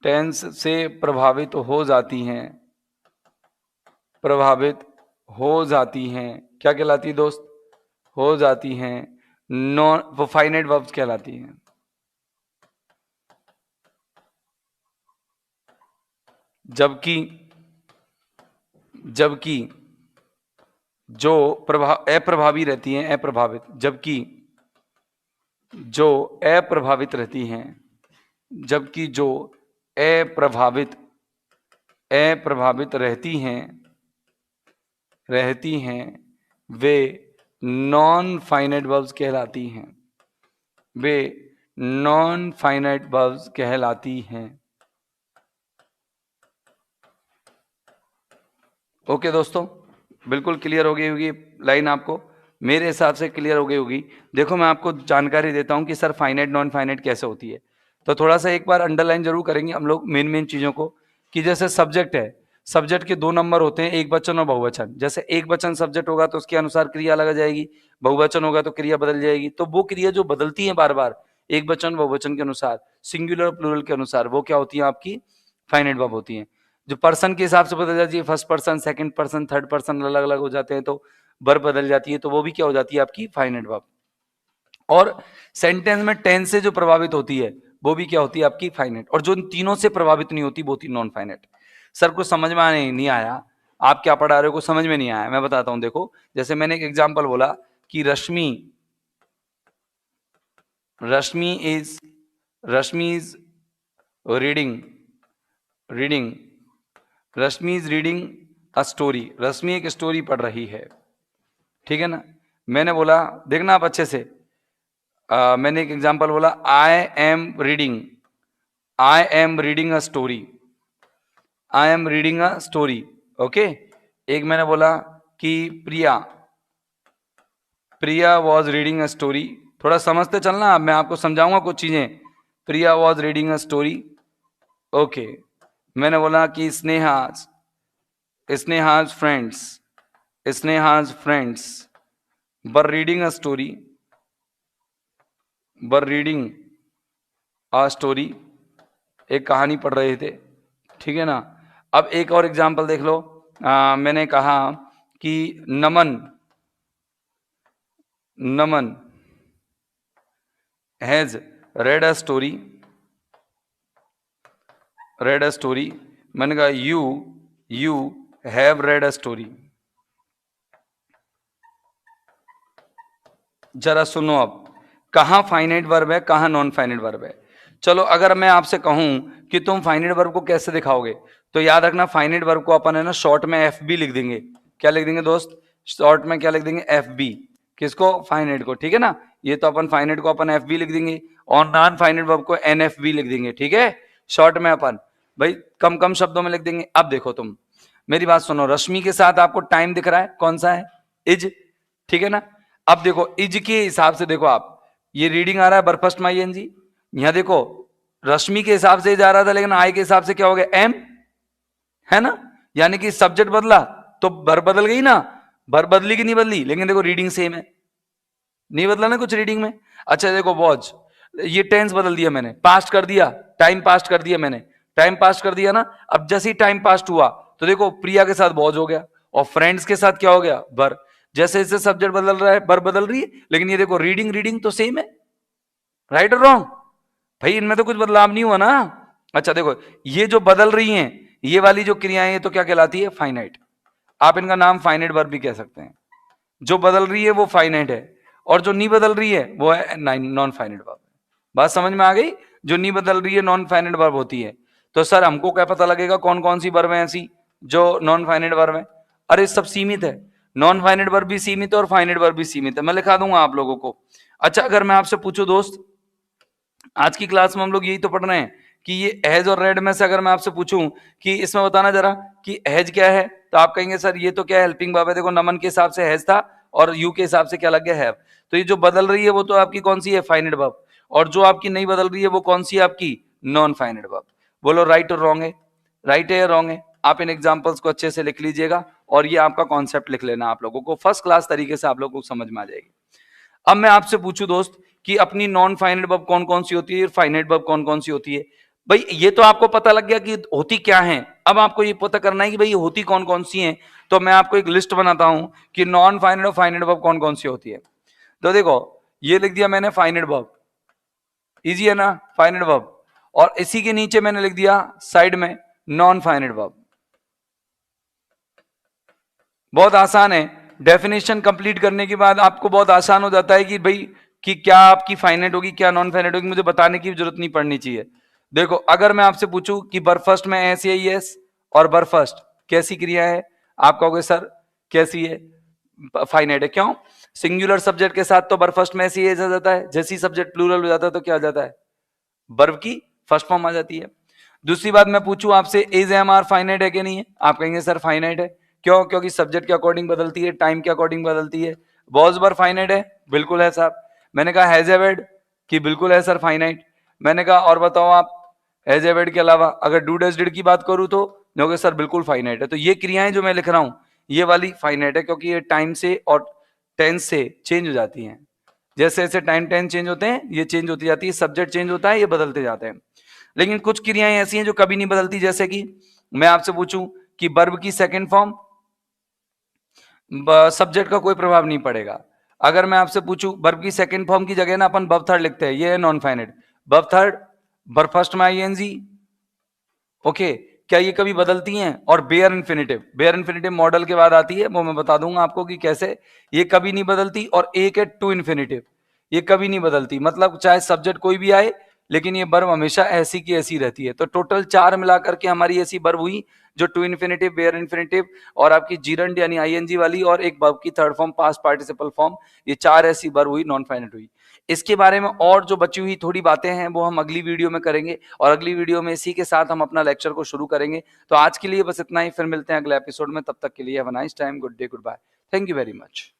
टेंस से प्रभावित हो जाती हैं, प्रभावित हो जाती हैं। क्या कहलाती है दोस्त? हो जाती हैं। नॉन, वो फाइनाइट वर्ब्स कहलाती हैं। जबकि जबकि जो अप्रभावी रहती हैं, अप्रभावित, जबकि जो अप्रभावित रहती हैं, जबकि जो अप्रभावित अप्रभावित रहती हैं वे नॉन फाइनाइट वर्ब्स कहलाती हैं, वे नॉन फाइनाइट वर्ब्स कहलाती हैं। ओके दोस्तों, बिल्कुल क्लियर हो गई होगी लाइन आपको, मेरे हिसाब से क्लियर हो गई होगी। देखो मैं आपको जानकारी देता हूं कि सर फाइनाइट नॉन फाइनाइट कैसे होती है। तो थोड़ा सा एक बार अंडरलाइन जरूर करेंगे हम लोग मेन मेन चीजों को, कि जैसे सब्जेक्ट है, सब्जेक्ट के 2 नंबर होते हैं, एक वचन और बहुवचन। जैसे एक वचन सब्जेक्ट होगा तो उसके अनुसार क्रिया अलग आ जाएगी, बहुवचन होगा तो क्रिया बदल जाएगी। तो वो क्रिया जो बदलती है बार बार एक वचन बहुवचन के अनुसार, सिंगुलर प्लूरल के अनुसार, वो क्या होती है आपकी फाइनाइट वर्ब होती है। जो पर्सन के हिसाब से बदल जाती है, first person, second person, third person अलग अलग हो जाते हैं, तो वर्ब बदल जाती है, तो वो भी क्या हो जाती है आपकी फाइनाइट वर्ब। और सेंटेंस में टेंस से जो प्रभावित होती है वो भी क्या होती है आपकी फाइनाइट। और जो इन तीनों से प्रभावित नहीं होती वो होती नॉन फाइनाइट। सर कुछ समझ में नहीं आया, आप क्या पढ़ा रहे हो, कुछ समझ में नहीं आया, मैं बताता हूं। देखो जैसे मैंने एक एग्जांपल बोला कि Rashmi, Rashmi is reading reading Rashmi is reading a story, Rashmi एक स्टोरी पढ़ रही है, ठीक है ना। मैंने बोला, देखना आप अच्छे से, मैंने एक एग्जांपल बोला, I am reading a story, I am reading a story. Okay, एक मैंने बोला कि Priya, Priya was reading a story. थोड़ा समझते चलना, मैं आपको समझाऊंगा कुछ चीजें। Priya was reading a story. Okay, मैंने बोला कि Sneha's friends were reading a story, were reading a story, एक कहानी पढ़ रहे थे, ठीक है ना। अब एक और एग्जांपल देख लो, मैंने कहा कि Naman has read a story, read a story, मैंने कहा you have read a story. जरा सुनो अब, कहाँ फाइनाइट वर्ब है, कहाँ नॉन फाइनाइट वर्ब है। चलो अगर मैं आपसे कहूं कि तुम फाइनाइट वर्ब को कैसे दिखाओगे, तो याद रखना फाइनाइट वर्ब को अपन है ना शॉर्ट में एफ बी लिख देंगे। क्या लिख देंगे दोस्त, शॉर्ट में क्या लिख देंगे, एफ बी। किसको, फाइनाइट को, ठीक है ना। ये तो अपन फाइनाइट को अपन एफ बी लिख देंगे और नॉन फाइनाइट वर्ब को एन एफ बी लिख देंगे, ठीक है। शॉर्ट में अपन भाई कम कम शब्दों में लिख देंगे। अब देखो तुम मेरी बात सुनो, रश्मि के साथ आपको टाइम दिख रहा है, कौन सा है, इज, ठीक है ना। अब देखो इज के हिसाब से देखो आप, ये रीडिंग आ रहा है बरफस्ट माई एन जी, यहां देखो रश्मि के हिसाब से जा रहा था, लेकिन आई के हिसाब से क्या हो गया, एम, है ना। यानी कि सब्जेक्ट बदला तो वर्ब बदल गई ना, वर्ब बदली कि नहीं बदली, लेकिन देखो रीडिंग सेम है, नहीं बदला ना कुछ रीडिंग में। अच्छा देखो वॉच, ये टेंस बदल दिया मैंने, पास्ट कर दिया, टाइम पास्ट कर दिया मैंने, टाइम पास्ट कर दिया ना। अब जैसे ही टाइम पास्ट हुआ तो देखो प्रिया के साथ वॉच हो गया और फ्रेंड्स के साथ क्या हो गया, वर। जैसे जैसे सब्जेक्ट बदल रहा है वर्ब बदल रही है, लेकिन ये देखो रीडिंग रीडिंग तो सेम है, राइट और रॉन्ग, भाई इनमें तो कुछ बदलाव नहीं हुआ ना। अच्छा देखो ये जो बदल रही हैं, ये वाली जो क्रियाएं, ये तो क्या कहलाती है, फाइनाइट। आप इनका नाम फाइनाइट वर्ब भी कह सकते हैं। जो बदल रही है वो फाइनाइट है, और जो नहीं बदल रही है वो है नॉन फाइनाइट वर्ब। बात समझ में आ गई, जो नहीं बदल रही है नॉन फाइनाइट वर्ब होती है। तो सर हमको क्या पता लगेगा कौन कौन सी वर्ब है ऐसी जो नॉन फाइनाइट वर्ब है। अरे सब सीमित है, नॉन फाइनाइट वर्ब भी सीमित है और फाइनाइट वर्ब भी सीमित है, मैं लिखा दूंगा आप लोगों को। अच्छा अगर मैं आपसे पूछूं दोस्त, आज की क्लास में हम लोग यही तो पढ़ रहे हैं कि ये हैज और रेड में से अगर मैं आपसे पूछूं कि इसमें बताना जरा कि हैज क्या है, तो आप कहेंगे सर ये तो क्या है, हेल्पिंग वर्ब है। देखो नमन के हिसाब से हैज था और यू के हिसाब से क्या लग गया, हैव। तो ये जो बदल रही है वो तो आपकी कौन सी है, फाइनाइट वर्ब, और जो आपकी नहीं बदल रही है वो कौन सी है, आपकी नॉन फाइनाइट वर्ब। बोलो राइट और रॉन्ग है, राइट है या रॉन्ग है। आप इन एग्जांपल्स को अच्छे से लिख लीजिएगा और ये आपका कॉन्सेप्ट लिख लेना, आप लोगों को फर्स्ट क्लास तरीके से आप लोगों को समझ में आ जाएगी। अब मैं आपसे पूछूं दोस्त कि अपनी नॉन फाइनाइट वर्ब कौन कौन सी होती है, फाइनाइट वर्ब कौन कौन सी होती है। भाई ये तो आपको पता लग गया कि होती क्या है, अब आपको ये पता करना है कि भाई होती कौन कौन सी हैं। तो मैं आपको एक लिस्ट बनाता हूं कि नॉन फाइनाइट और फाइनाइट वर्ब कौन कौन सी होती है। तो देखो ये लिख दिया मैंने फाइनाइट वर्ब, इजी है ना, फाइनाइट वर्ब, और इसी के नीचे मैंने लिख दिया साइड में नॉन फाइनाइट वर्ब। बहुत आसान है, डेफिनेशन कंप्लीट करने के बाद आपको बहुत आसान हो जाता है कि भाई कि क्या आपकी फाइनाइट होगी क्या नॉन फाइनाइट होगी, मुझे बताने की जरूरत नहीं पड़नी चाहिए। देखो अगर मैं आपसे पूछूं कि बरफस्ट में एस या एस और बरफस्ट कैसी क्रिया है, आप कहोगे सर कैसी है, फाइनाइट है। क्यों, सिंगुलर सब्जेक्ट के साथ तो बरफस्ट में ऐसी एस आ जाता है, जैसी सब्जेक्ट प्लूरल हो जाता है तो क्या आ जाता है, वर्ब की फर्स्ट फॉर्म आ जाती है। दूसरी बात मैं पूछूं आपसे, इज एम आर फाइनाइट है कि नहीं है, आप कहेंगे सर फाइनाइट है। क्यों, क्योंकि सब्जेक्ट के अकॉर्डिंग बदलती है, टाइम के अकॉर्डिंग बदलती है। वॉज वर फाइनाइट है, बिल्कुल है साहब। मैंने कहा हैज एवेड कि बिल्कुल है सर फाइनाइट। मैंने कहा और बताओ आप, हैज एवेड के अलावा अगर डू डज डिड की बात करूं तो कहोगे सर बिल्कुल फाइनाइट है। तो ये क्रियाएं जो मैं लिख रहा हूं ये वाली फाइनाइट है, क्योंकि ये टाइम से और टेंस से चेंज हो जाती हैं। जैसे जैसे टाइम टेंस चेंज होते हैं ये चेंज होती जाती है, सब्जेक्ट चेंज होता है ये बदलते जाते हैं। लेकिन कुछ क्रियाएं ऐसी हैं जो कभी नहीं बदलती, जैसे कि मैं आपसे पूछूं कि वर्ब की सेकंड फॉर्म, सब्जेक्ट का कोई प्रभाव नहीं पड़ेगा। अगर मैं आपसे पूछूं वर्ब की सेकंड फॉर्म की जगह ना अपन वर्ब थर्ड लिखते हैं, ये है non finite. Verb third, verb first में आईएनजी, ओके, क्या ये कभी बदलती हैं। और bare infinitive, bare infinitive modal के बाद आती है, वो मैं बता दूंगा आपको कि कैसे। ये कभी नहीं बदलती। और एक है टू इन्फिनिटिव, ये कभी नहीं बदलती, मतलब चाहे सब्जेक्ट कोई भी आए लेकिन ये वर्ब हमेशा ऐसी की ऐसी रहती है। तो टोटल 4 मिलाकर के हमारी ऐसी वर्ब हुई जो टू इन्फिनिटिव, बेयर इन्फिनिटिव और आपकी जीरंड यानी आईएनजी वाली, और एक वर्ब की third form past participle form, ये 4 ऐसी वर्ब हुई नॉन फाइनाइट हुई। इसके बारे में और जो बची हुई थोड़ी बातें हैं वो हम अगली वीडियो में करेंगे, और अगली वीडियो में इसी के साथ हम अपना लेक्चर को शुरू करेंगे। तो आज के लिए बस इतना ही, फिर मिलते हैं अगले एपिसोड में, तब तक के लिए have a nice time, good day, goodbye, thank you very much.